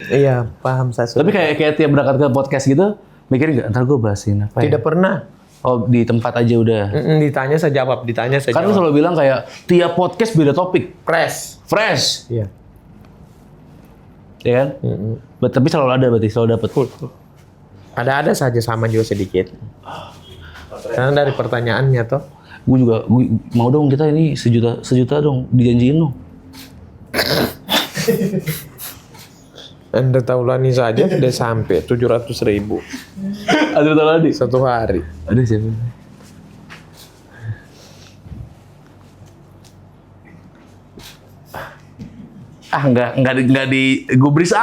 Iya, paham saya. Tapi kayak tiap berangkat ke podcast gitu, mikirin nggak, ntar gue bahasin apa ya? Tidak pernah. Oh, di tempat aja udah. Ditanya saya jawab, ditanya saya Kan lu jawab. selalu bilang kayak tiap podcast beda topik. Fresh. Iya. Ya kan? Tapi selalu ada berarti, selalu dapet. Ada saja sama juga sedikit. Karena dari pertanyaannya toh. Gue mau dong kita ini sejuta dong, dijanjiin dong. Anda taulani saja sudah sampai 700.000 Ada tadi. satu hari. Ada siapa? Enggak di gubris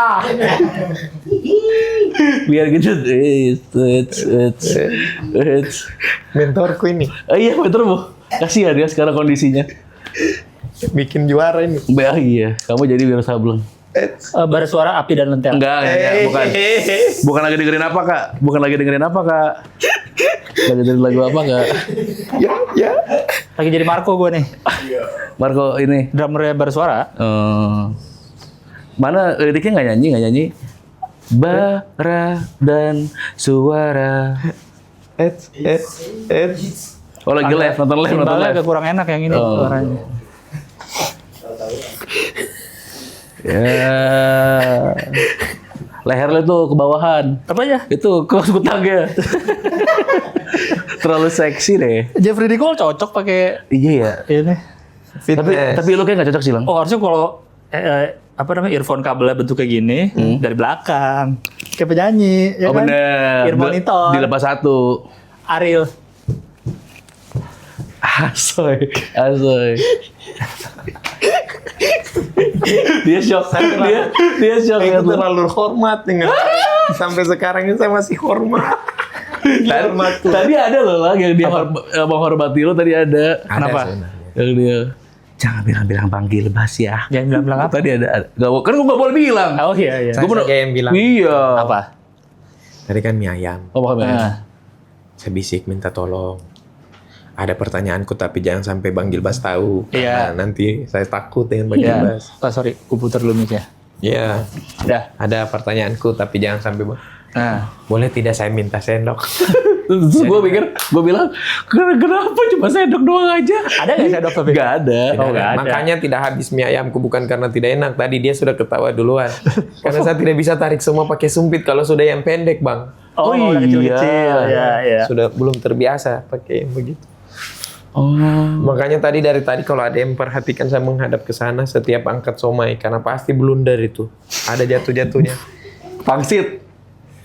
biar gitu. Mentorku ini Iya betul Bu. Kasihan ya sekarang kondisinya. bikin juara ini. Iya, kamu jadi Wiro Sableng. Bara Suara Api dan Lentera. Enggak, bukan. Bukan lagi dengerin apa, Kak? Lagi dengerin lagu apa, Kak? Ya. Lagi jadi Marco gue nih. Marco ini. Drummer Bara Suara. Mana liriknya nggak nyanyi? Bara dan suara. Oh lagi live, nonton live. Timbalnya agak kurang enak yang ini suaranya. Ya. Leher lu tuh ke bawahan. Apa ya? Itu kaos kutangnya. Terlalu seksi deh. Jeffrey Nicole cocok pakai Iya ya. ini. Tapi lu kayak nggak cocok sih, Lang. Oh harusnya kalau earphone kabelnya bentuk kayak gini dari belakang kayak penyanyi ya Oh kan? bener. Ear monitor. Dilepas satu. Ariel. Asoy. Dia shock. Dia shock. Itu terlalu hormat dengan sampai sekarang ini saya masih hormat. Tadi ada loh Lang yang dia menghormati lo tadi ada. Kenapa? Yang dia jangan bilang Bang Gilbas ya. Jangan bilang apa? Tadi ada. Kan gue nggak boleh bilang. Oh iya. Saya saja yang bilang. Iya. Apa? Tadi kan mie ayam. Oh bukan. Saya bisik minta tolong. Ada pertanyaanku tapi jangan sampai Bang Gilbas tahu. Iya. Nah, nanti saya takut dengan Bang Iya. Gilbas. Oh sorry, komputer dulu mic-nya. Iya. Udah. Ada pertanyaanku tapi jangan sampai Nah. boleh tidak saya minta sendok? Terus gue bilang, kenapa cuma sendok doang aja? Ada nggak sendok tapi? Nggak ada. Oh, nggak ada. Makanya tidak habis mie ayamku bukan karena tidak enak. Tadi dia sudah ketawa duluan. Karena saya tidak bisa tarik semua pakai sumpit kalau sudah yang pendek, Bang. Oh, udah kecil-kecil. Ya. Sudah belum terbiasa pakai yang begitu. Oh. Makanya dari tadi kalau ada yang perhatikan saya menghadap ke sana setiap angkat somai karena pasti blunder itu. Ada jatuh-jatuhnya. Pangsit.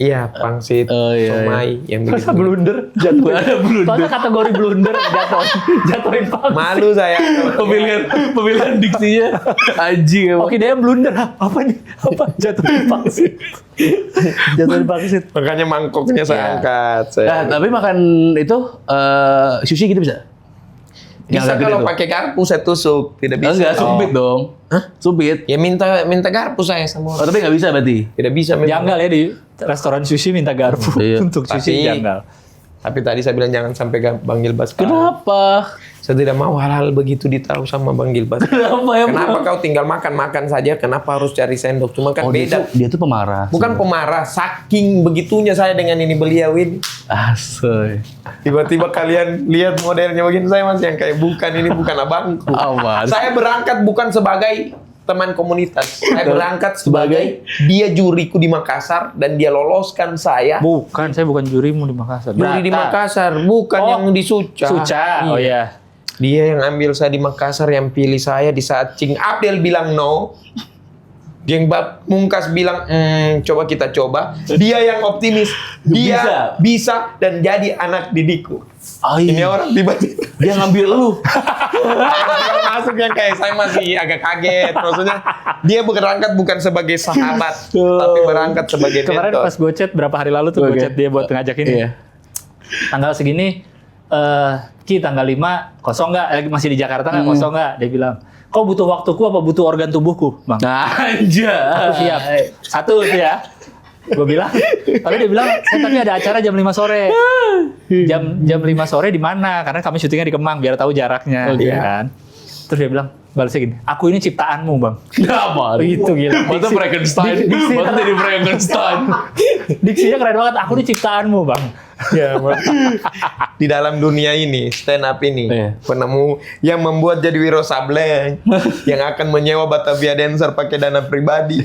Iya, pangsit, somai yang begitu. Masa blunder? Jatuh. Ada blunder. Soalnya kategori blunder jatuhin pangsit. Malu saya. Pemilihan diksinya anjing emang. Oke, dia blunder. Apa nih? Apa? Jatuhin pangsit. Jatuhin pangsit. Makanya mangkoknya saya angkat. Nah, tapi makan itu sushi gitu bisa? Bisa kalau pakai garpu saya tusuk, tidak bisa. Enggak, sumpit dong. Hah? Sumpit. Ya minta garpu saya sama Oh, tapi nggak bisa berarti? tidak bisa memang. Janggal ya di restoran sushi minta garpu untuk sushi janggal. Tapi tadi saya bilang jangan sampai Bang Gilbas. Kenapa? Saya tidak mau hal-hal begitu ditaruh sama Bang Gilbas. Kenapa kau tinggal makan saya? Kenapa harus cari sendok? Cuma kan beda. Dia tuh pemarah. Bukan pemarah, saking begitunya saya dengan ini beliau ini. Asoy. Tiba-tiba kalian lihat modelnya begini, saya masih yang kayak ini bukan abangku. Aman. Saya berangkat bukan sebagai teman komunitas. Saya berangkat sebagai dia juriku di Makassar dan dia loloskan saya. Bukan, saya bukan jurimu di Makassar. Juri di Makassar, bukan yang di Suca. Oh iya. Dia yang ambil saya di Makassar, yang pilih saya di saat Cing Abdel bilang no. Dia yang Mungkas bilang, coba kita coba. Dia yang optimis. Dia bisa dan jadi anak didikku. Ini orang tiba-tiba. Dia ngambil lu. Masuk yang kayak saya masih agak kaget. Maksudnya dia berangkat bukan sebagai sahabat, tapi berangkat sebagai Kemarin mentor. pas gue chat berapa hari lalu tuh gue chat dia buat ngajak ini. Iya. Tanggal segini, Ki tanggal 5 kosong nggak? Masih di Jakarta nggak kosong nggak? Dia bilang, kau butuh waktuku apa butuh organ tubuhku, Bang? Anjay. Aku siap. Satu tuh ya. Gue bilang, tapi dia bilang, tapi ada acara jam 5 sore. Jam 5 sore di mana? Karena kami syutingnya di Kemang biar tahu jaraknya, ya kan. Terus dia bilang, Balasnya gini, aku ini ciptaanmu bang. Kenapa? Itu gila. Masa Frankenstein? Masa jadi Frankenstein? Diksinya keren banget, aku ini ciptaanmu bang. Ya, di dalam dunia ini stand up ini Iya. penemu yang membuat jadi Wiro Sableng yang akan menyewa Batavia Dancer pakai dana pribadi.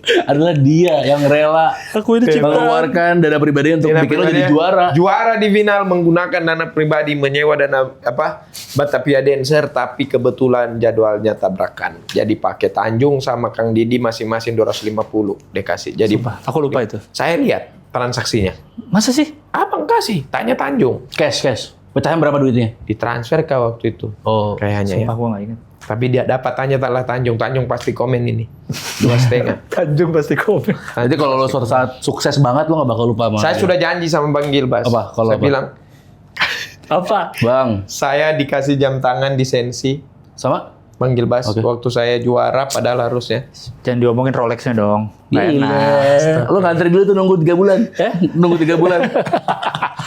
Adalah dia yang rela Aku ini mengeluarkan dana pribadi untuk Dana bikin lo jadi pribadi- juara. Juara di final menggunakan dana pribadi menyewa dana Batavia Dancer, tapi kebetulan jadwalnya tabrakan. Jadi pakai Tanjung sama Kang Didi masing-masing 250 dikasih. Jadi Sumpah, aku lupa itu. saya lihat transaksinya. Masa sih? Abang kasih, tanya Tanjung. Cash. Pecahan berapa duitnya? Ditransfer ke waktu itu. Oh. Kayaknya ya. Sumpah gua nggak ingat. Tapi dia dapat tanya taklah Tanjung. Tanjung pasti komen ini. 2,5. Tanjung pasti komen. Jadi kalau lo suatu saat sukses banget lo gak bakal lupa sama Saya dia. sudah janji sama Bang Gilbas. Apa? Kalau saya apa? bilang, Apa? Bang, saya dikasih jam tangan di Sensi. sama? Bang Gilbas, Oke. waktu saya juara padahal harusnya. Jangan diomongin Rolexnya dong. Nggak enak. Gila. Lo ngantri dulu tuh nunggu 3 bulan. Nunggu 3 bulan.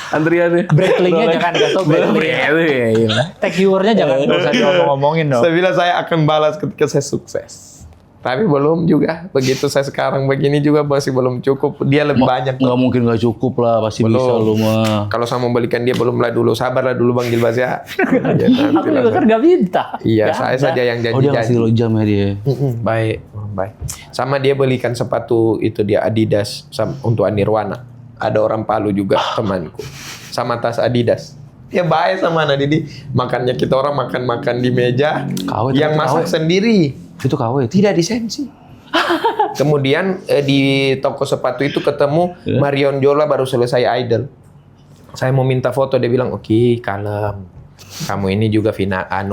Antriannya. Breaklingnya jangan dikasih tau Breakling. Gila. Tag viewernya jangan nggak usah diomong-ngomongin dong. Saya bilang saya akan balas ketika saya sukses. Tapi belum juga. Begitu saya sekarang begini juga masih belum cukup. Dia lebih banyak. Nggak mungkin nggak cukup lah, pasti Belum. bisa lo mah. Kalau saya mau belikan dia belum lah dulu. Sabarlah dulu Bang Gilbas ya. Ya, Aku nantilah. juga kan nggak minta. Iya, Nggak saya ada. saja yang Oh dia janji-janji. ngasih lo jam ya dia. Baik, baik. Sama dia belikan sepatu itu dia Adidas untuk Anirwana. Ada orang Palu juga temanku. Sama tas Adidas. Dia baik sama Anak Didi. Makannya kita orang makan-makan di meja. KW, yang tapi masak KW. sendiri. Itu KW itu. Tidak di Sensi. Kemudian di toko sepatu itu ketemu Marion Jola baru selesai Idol. Saya mau minta foto, dia bilang, "Oke, kalem. Kamu ini juga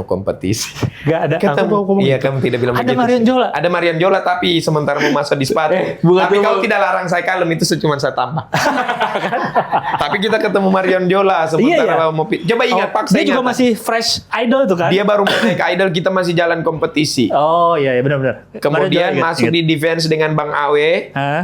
kompetisi." Nggak ada. Ketemu. Iya, kamu tidak bilang Ada begitu. Marion Jola? Ada Marion Jola, tapi sementara mau masuk di sepatu. bukan Tapi tuh, kau Bang. tidak larang saya kalem, itu cuma saya tambah. Tapi kita ketemu Marion Jola sementara Iya. mau coba ingat, paksa Dia juga ingatan. masih fresh idol tuh kan? Dia baru mau naik Idol, kita masih jalan kompetisi. Oh iya, benar-benar. Kemudian masuk di defense dengan Bang Awe. Hah?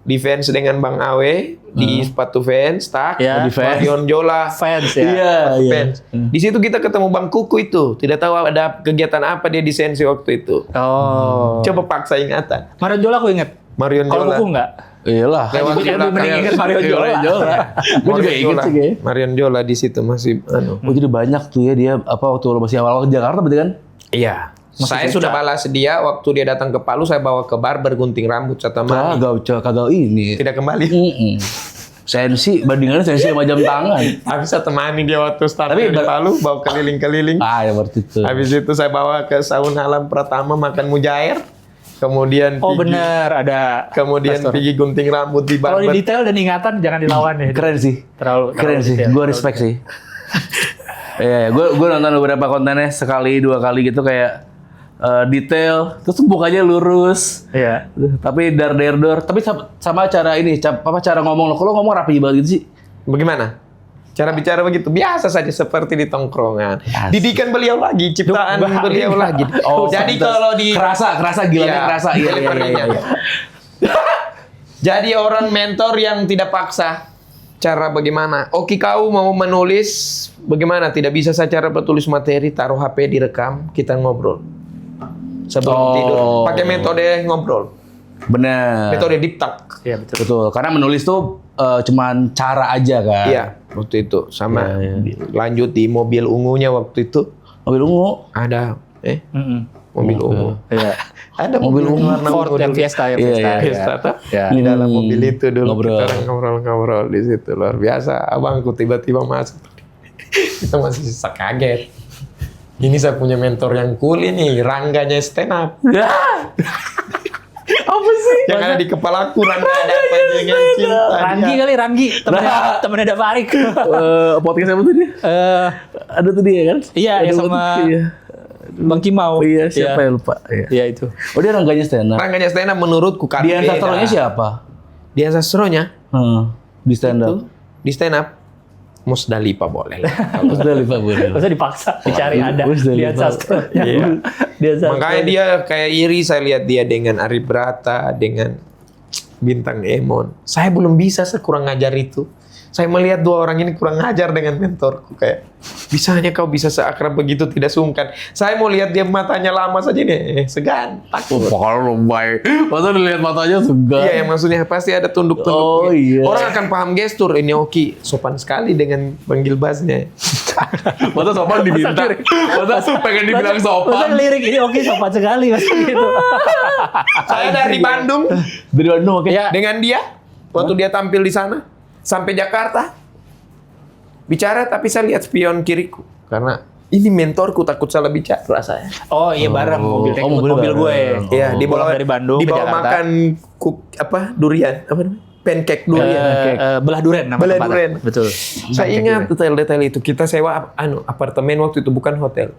Defense dengan Bang Awe di sepatu Vans, tak? Ya. Marion Jola. Fans ya. Iya, iya. Vans. Di situ kita ketemu Bang Kuku itu. Tidak tahu ada kegiatan apa dia di Sensi waktu itu. Oh. Coba paksa ingatan. Marion Jola aku inget. Marion Kalau Jola. Kuku enggak? Iyalah. Lewat Lebih belakang. mending inget Marion Jola. Gue juga inget sih kayaknya. Marion Jola di situ masih Oh jadi banyak tuh ya dia apa waktu lo masih awal-awal ke Jakarta berarti kan? Iya. Saya sudah balas dia waktu dia datang ke Palu, saya bawa ke barber gunting rambut saya temani. Kagak ini. Tidak kembali. Sensi bandingannya sensi sama jam tangan. Habis saya temani dia waktu start Tapi di Palu, bawa keliling-keliling. Ah ya berarti itu. Habis itu saya bawa ke sauna alam Pratama makan mujair. Kemudian Oh pergi- bener, ada. Kemudian pergi gunting rambut di Kalau barber. di detail dan ingatan jangan dilawan ya. Keren sih. Terlalu Keren sih. detail. Gue respect sih. Iya, gue nonton beberapa kontennya sekali 2 kali gitu kayak detail, terus mukanya lurus. Iya. Tapi dar. Tapi sama cara ini, cara ngomong lo. Kalau ngomong rapi banget gitu sih. Bagaimana? Cara bicara begitu biasa saja seperti di tongkrongan. Asik. Didikan beliau lagi, ciptaan beliau lagi. Jadi kalau di kerasa gilanya Iya, kerasa. Iya. delivery-nya. Jadi orang mentor yang tidak paksa. Cara bagaimana? Oke, kau mau menulis bagaimana? Tidak bisa saya cara bertulis materi, taruh HP direkam, kita ngobrol. Sebelum tidur, pakai metode ngobrol. Bener. Metode deep talk. Iya betul. Betul. Karena menulis tuh cuman cara aja kan. Iya, waktu itu sama Iya, lanjut di mobil ungunya waktu itu Mobil ungu. ada mobil Oke. ungu. Iya. Ada mobil ungu warna Ford ungu yang dulu. Fiesta ya. Iya, iya. Fiesta tuh. Ya. Di dalam mobil itu dulu Ngobrol. kita ngobrol-ngobrol di situ luar biasa. Abangku tiba-tiba masuk. Kita masih sisa kaget. Ini saya punya mentor yang cool ini, Rangganya stand up. Apa sih? Yang ada di kepalaku Rangga ada apa dengan cinta. Ranggi dia. kali, Ranggi. Temennya Dav Arik. Podcast apa tuh dia? Ada tuh dia kan? Iya, Ada ya waktu sama itu, iya. Bang Kimau. Oh iya, siapa ya lupa. Iya. Iya itu. Oh dia rangganya stand up. Rangganya stand up menurutku kan Dian Sastronya siapa? Dian Sastronya Di stand up. itu di stand up Musdalifah boleh lah. Terus dia lupa boleh. Masa dipaksa dicari ada. Musdalifah. Lihat sastra. Iya. Dia sastra. Makanya dia kayak iri saya lihat dia dengan Ari Brata, dengan Bintang Emon. Saya belum bisa, saya kurang ngajar itu. Saya melihat dua orang ini kurang ajar dengan mentorku. Kayak, bisanya kau bisa seakrab begitu tidak sungkan. Saya mau lihat dia matanya lama saja nih. Segan, takut. Kalau baik. Masa dilihat matanya segan. Iya, yang maksudnya pasti ada tunduk-tunduk. Oh, iya. Orang akan paham gestur. Ini Oki sopan sekali dengan panggil basnya. Masa sopan diminta. Masa pengen dibilang Masa sopan. lirik ini oke sopan sekali mas gitu. Saya dari Bandung Dari Bandung oke. Ya. dengan dia. Waktu dia tampil di sana. Sampai Jakarta. Bicara tapi saya lihat spion kiriku. Karena ini mentorku, takut salah bicara saya. Oh iya bareng mobil mobil mobil gue. bareng. Iya, Pulang dari Bandung ke dibawa Jakarta. makan durian, apa namanya? Pancake durian. Belah duren nama Belah tempatnya. duren. Betul. Saya ingat detail-detail itu. Kita sewa apartemen waktu itu, bukan hotel.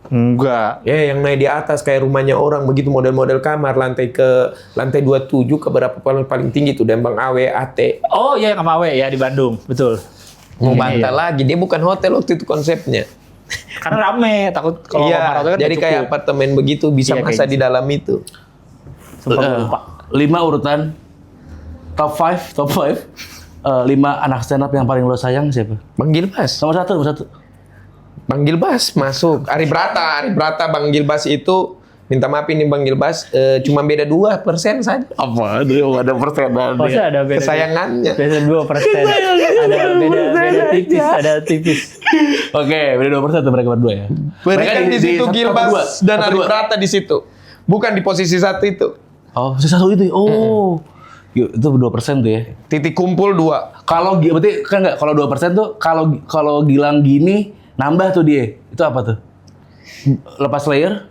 Enggak. Ya, yang naik di atas kayak rumahnya orang, begitu model-model kamar, lantai 27 ke berapa paling tinggi tuh, Dembang Awe, AT. Oh iya yang sama Awe ya di Bandung. Betul. Mau Iya, bantah iya. lagi, dia bukan hotel waktu itu konsepnya. Karena rame, takut kalau Iya, kamar hotel kan jadi nggak kayak cukup. apartemen begitu bisa Iya, kayak masa gitu. di dalam itu. Sumpah gue lupa. 5 urutan. Top 5. 5 anak stand up yang paling lo sayang siapa? Bang Gilbas. Nomor satu. Bang Gilbas masuk. Ari Brata Bang Gilbas itu, minta maaf ini Bang Gilbas, cuma beda 2% saja Apa? Dia ada persenan. Maksudnya ada beda. kesayangannya. Beda 2%. Ada tipis, ada tipis. Oke, beda 2% mereka berdua ya. Mereka di situ satu Gilbas dua. dan Satu Ari dua. Brata di situ. Bukan di posisi satu itu. Oh, satu itu. Oh. Yuk, itu 2% tuh ya. Titik kumpul 2. Kalau berarti kan enggak kalau 2% tuh kalau Gilang gini nambah tuh dia. Itu apa tuh? Lepas layer?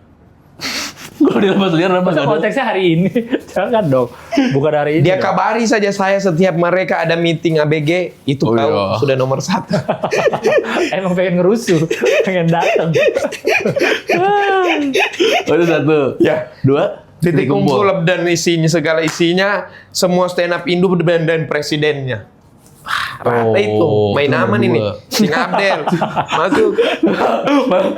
Kalau dia lepas layer nambah Masa nggak ada? konteksnya hari ini? Jangan dong. Bukan hari ini. Dia dong. kabari saja saya setiap mereka ada meeting ABG, itu Oh, kau iya. sudah nomor 1. Emang pengen ngerusuh, pengen datang. Oh, itu satu. Ya. 2. Titik kumpul dan segala isinya semua stand up Indo dan presidennya. Rata itu main itu aman nomor ini. 2. Sing Abdel masuk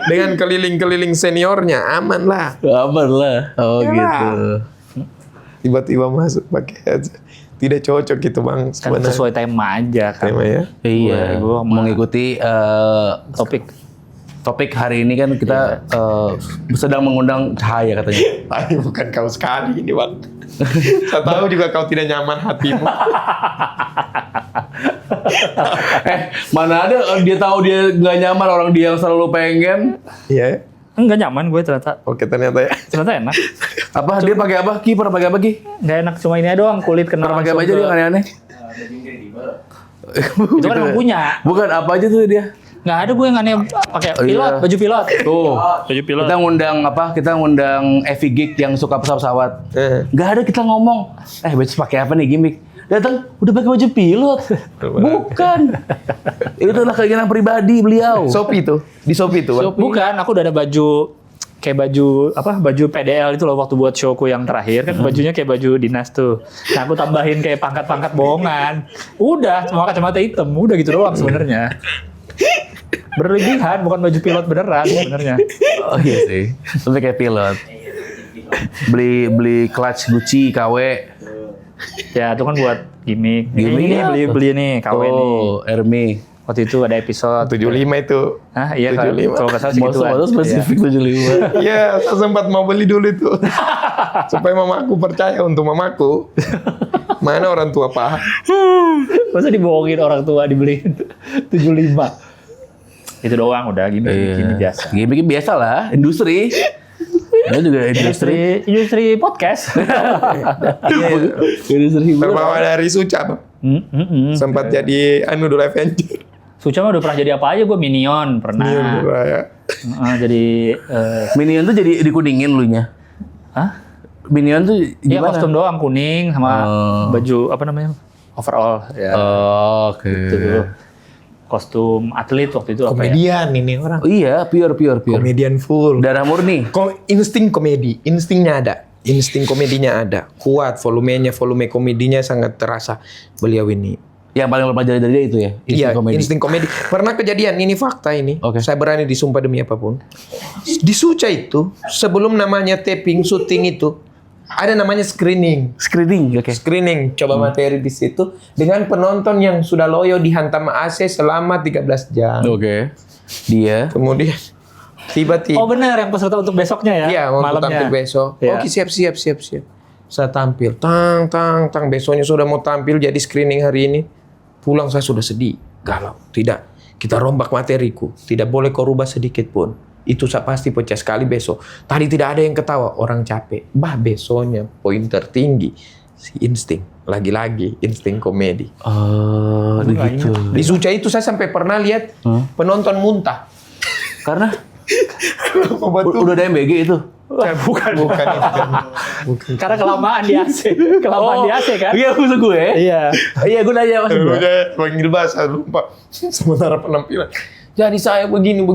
dengan keliling-keliling seniornya, aman lah. Aman lah. Oh Ya. gitu. Tiba-tiba masuk pakai aja. Tidak cocok gitu Bang Kan sebenarnya. sesuai tema aja kan. Tema ya. Iya, Gua mengikuti topik hari ini kan kita sedang mengundang Cahaya katanya. Tapi bukan kau sekali ini Bang. Saya tahu juga kau tidak nyaman hatimu. Mana ada dia tahu dia nggak nyaman orang dia yang selalu pengen. Iya. Enggak nyaman gue ternyata. Oke ternyata ya. Ternyata enak. Apa dia pakai apa? Ki pernah pakai apa Ki? Enggak enak cuma ini doang kulit kena Pernah pakai apa langsung aja ke- dia aneh-aneh? Itu kan emang punya. Bukan apa aja tuh dia? Nggak ada gue yang aneh pakai Oh, pilot, iya. baju pilot. Tuh. Baju pilot. Kita ngundang apa? Kita ngundang Evi Gig yang suka pesawat. Eh. Nggak ada kita ngomong. Besok pakai apa nih gimmick? Datang udah pakai baju pilot. Bukan. Itu adalah keinginan pribadi beliau. Shopee tuh, di Shopee tuh. Bang. Bukan, aku udah ada baju kayak baju PDL itu loh waktu buat showku yang terakhir kan bajunya kayak baju dinas tuh. Nah aku tambahin kayak pangkat-pangkat bohongan. Udah cuma kacamata hitam, udah gitu doang sebenarnya. Berlebihan, bukan baju pilot beneran sebenarnya. Oh iya sih. Tapi kayak pilot. Beli clutch Gucci, KW. Ya itu kan buat gimmick. Gimmick Ini apa? beli nih KW nih. Oh, Hermi. Waktu itu ada episode 75 itu. Hah, iya kan? 75. Kalau nggak salah segituan. Masa spesifik 75. Iya, saya sempat mau beli dulu itu. Supaya mamaku percaya untuk mamaku. Mana orang tua paham. Masa dibohongin orang tua dibeliin 75. Itu doang udah gini biasa. Gimmick biasa lah, industri. Ini juga industri. Industri podcast. Industri Terbawa dari Suca, Bang. Sempat jadi dulu Avenger. Suca mah udah pernah jadi apa aja gue Minion pernah. Ya. Jadi Minion tuh jadi dikuningin lu nya. hah? Minion tuh Iya gimana? kostum doang kuning sama baju apa namanya? Overall ya. Oh, oke. Itu kostum atlet waktu itu apa ya? Komedian ini orang. Oh iya, pure. Komedian full. Darah murni. Insting komedi, instingnya ada. Insting komedinya ada. Kuat, volume komedinya sangat terasa beliau ini. Yang paling lo pelajari dari dia itu ya? Iya, komedi. insting komedi. Pernah kejadian, ini fakta ini. Oke. Saya berani disumpah demi apapun. Di Suca itu, sebelum namanya taping, syuting itu, ada namanya screening. Screening, oke. Screening, coba materi di situ dengan penonton yang sudah loyo dihantam AC selama 13 jam. Oke. Dia. Kemudian tiba-tiba Oh benar, yang peserta untuk besoknya ya? iya, untuk malamnya. tampil besok. Iya. Oke, siap. Saya tampil. Tang. Besoknya sudah mau tampil jadi screening hari ini. Pulang saya sudah sedih. Galau. Tidak. Kita rombak materiku. Tidak boleh kau rubah sedikit pun. Itu saya pasti pecah sekali besok. Tadi tidak ada yang ketawa. Orang capek. Besoknya poin tertinggi. Si insting. Lagi-lagi insting komedi. Oh, gitu. Di Suca itu saya sampai pernah lihat penonton muntah. Karena udah ada MBG itu. Bukan itu. Karena kelamaan di AC. Kelamaan di AC kan? Iya, maksud gue. Iya. Iya, gue nanya maksud gue. Panggil bahasa lupa. Sementara penampilan. Jadi saya begini.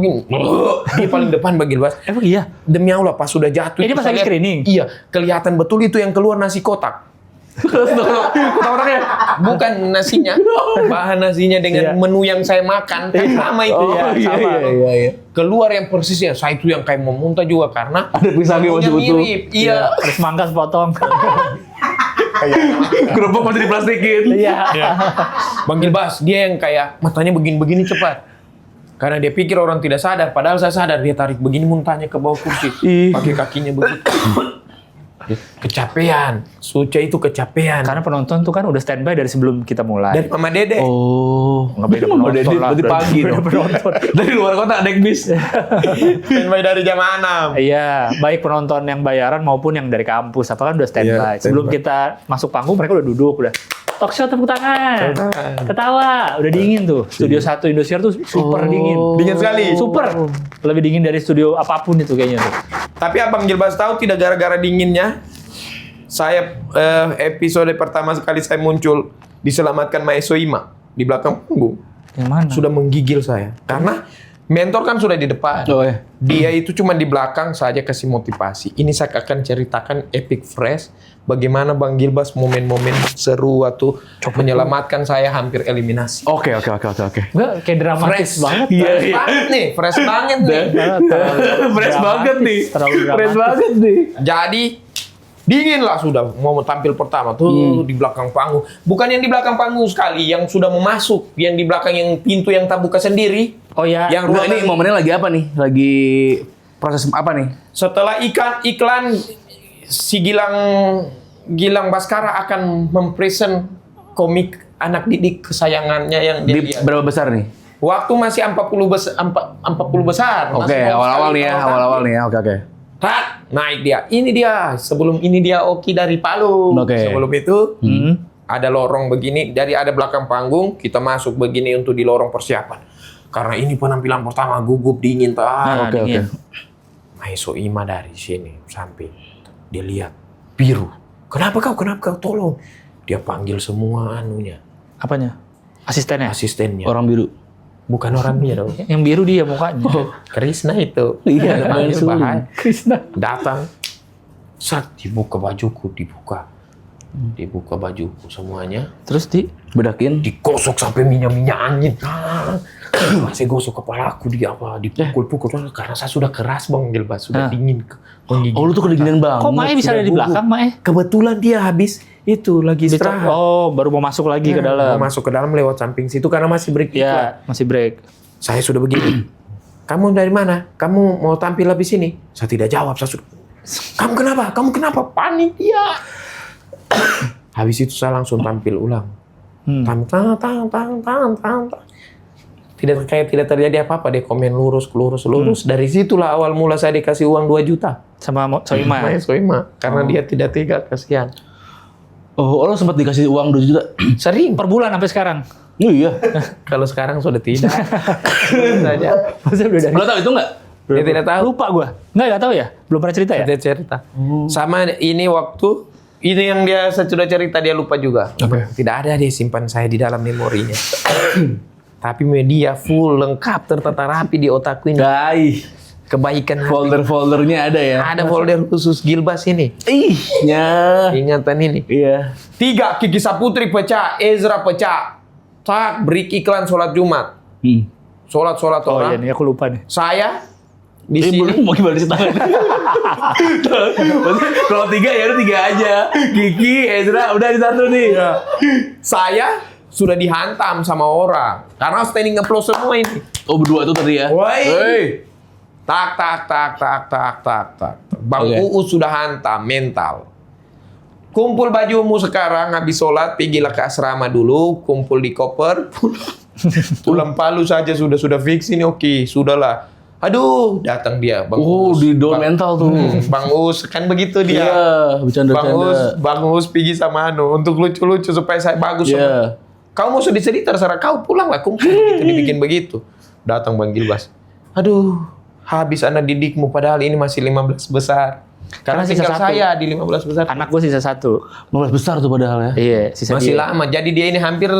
Dia paling depan panggil bahasa. Emang iya? Demi Allah pas sudah jatuh. Ini itu pas saya lagi lihat, screening? Iya. Kelihatan betul itu yang keluar nasi kotak. Kota orangnya. Bukan nasinya. Bahan nasinya dengan Iya. menu yang saya makan. Kan sama itu. Iya, sama. Iya. Keluar yang persisnya. Saya itu yang kayak mau muntah juga karena Ada pisangnya menunya masih utuh. mirip. Iya. Terus mangga sepotong. Kerupuk masih diplastikin. Iya. Panggil Bas, dia yang kayak matanya begini-begini cepat. Karena dia pikir orang tidak sadar, padahal saya sadar. Dia tarik begini muntahnya ke bawah kursi. Pakai kakinya begitu. Kecapean. Suca itu kecapean. Karena penonton tuh kan udah standby dari sebelum kita mulai. Dan Mama Dede. Oh. Nggak beda penonton lah. Berarti pagi Beda dong. penonton. Dari luar kota naik bis. Standby dari jam 6. Iya, baik penonton yang bayaran maupun yang dari kampus. Apa kan udah standby. Iya, Sebelum standby. kita masuk panggung, mereka udah duduk, udah talk show, tepuk tangan, ketawa, udah dingin tuh. Studio 1 Indosiar tuh super dingin. Dingin sekali. Super. Lebih dingin dari studio apapun itu kayaknya tuh. Tapi Abang Gilbas tahu tidak gara-gara dinginnya. Saya episode pertama sekali saya muncul diselamatkan Maeso Ima di belakang punggung. Yang mana? Sudah menggigil saya. Karena mentor kan sudah di depan. Oh ya. Dia itu cuma di belakang saja kasih motivasi. Ini saya akan ceritakan epic fresh. Bagaimana Bang Gilbas momen-momen seru waktu menyelamatkan saya hampir eliminasi. Oke. Enggak, kayak dramatis Fresh. banget. Iya. Fresh banget nih. Fresh banget nih. Terlalu dramatis. Fresh banget nih. Jadi dingin lah sudah mau tampil pertama tuh di belakang panggung. Bukan yang di belakang panggung sekali, yang sudah mau masuk, yang di belakang yang pintu yang tak buka sendiri. Oh ya. Yang Enggak, ini ruangan- momennya lagi apa nih? Lagi proses apa nih? Setelah iklan si Gilang Baskara akan mempresent komik anak didik kesayangannya yang dia Di lihat. berapa besar nih? Waktu masih 40 besar. Oke, Masih baru awal-awal sekali nih ya, kalau awal-awal tampil. nih ya. Oke. Tak, naik dia. Ini dia. Sebelum ini dia Oki dari Palu. Oke. Sebelum itu Hmm. ada lorong begini. Dari ada belakang panggung, kita masuk begini untuk di lorong persiapan. Karena ini penampilan pertama, gugup dingin. Nah, Oke. dingin. Maeso Ima dari sini samping. Dia lihat biru. Kenapa kau? Tolong. Dia panggil semua anunya, Apanya? Asistennya? asistennya. Orang biru. Bukan orangnya dong. Yang biru dia mukanya. Krishna itu. Iya, Dia panggil langsung. Bahan. Krishna. Datang. Saat dibuka bajuku, dibuka bajuku semuanya. Terus Bedakin. Digosok sampai minyak-minyak angin. Masih gosok kepalaku dipukul-pukul karena saya sudah keras Bang Gilbas, sudah dingin menggigil. Oh, lu tuh kedinginan banget. kok Mae bisa ada di belakang, Mae? Kebetulan dia habis itu lagi istirahat. Oh, baru mau masuk lagi ke dalam. Mau masuk ke dalam lewat samping situ karena masih break iklan. Ya, masih break. Saya sudah begini. Kamu dari mana? Kamu mau tampil habis ini? Saya tidak jawab. Saya sudah. Kamu kenapa? Panik dia. Habis itu saya langsung tampil ulang. Tang. Tidak terjadi apa-apa. Dia komen lurus. Dari situlah awal mula saya dikasih uang 2 juta. Sama Soima. Mae Soima. Karena dia tidak tega, kasihan. Oh, lo sempat dikasih uang 2 juta? Sering. Per bulan sampai sekarang. Oh iya. Kalau sekarang sudah tidak. Saja. Maksudnya udah dari Lo tau itu nggak? Dia tidak tahu. lupa gua. Enggak tahu ya? Belum pernah cerita ya? Dia cerita. Sama ini waktu ini yang dia sudah cerita dia lupa juga. Tidak ada dia simpan saya di dalam memorinya. Tapi media full lengkap tertata rapi di otakku ini. Dai. Kebaikan hati. Folder-foldernya ada ya? Ada folder khusus Gilbas ini. Ih, Ingatan ini. Iya. 3 Kiki Saputri pecah, Ezra pecah. Tak break iklan sholat Jumat. Sholat Oh iya orang. nih aku lupa nih. Saya Di sini mau gimana sih tangan? Kalau 3 ya udah 3 aja. Kiki, Ezra, udah di satu nih. saya sudah dihantam sama orang karena standing applause semua ini. Oh berdua tuh tadi ya? Woi. Hei. Tak. Bang Oke. Uus sudah hantam mental. Kumpul bajumu sekarang, habis sholat, pergilah ke asrama dulu, kumpul di koper, pulang Palu saja sudah fix ini, oke, sudahlah. Aduh, datang dia, Bang Uus. di down mental tuh. Bang Uus, kan begitu dia. Iya, bercanda-bercanda. Bang Uus pergi sama untuk lucu-lucu supaya saya bagus. Iya. Kau mau sedih-sedih terserah kau, pulanglah kumpul gitu, dibikin begitu. Datang Bang Gilbas. Aduh, habis anak didikmu padahal ini masih 15 besar. Karena sisa tinggal 1. saya di 15 besar. Anak gue sisa 1. 15 besar tuh padahal ya. Iya, sisa Masih dia. lama. Jadi dia ini hampir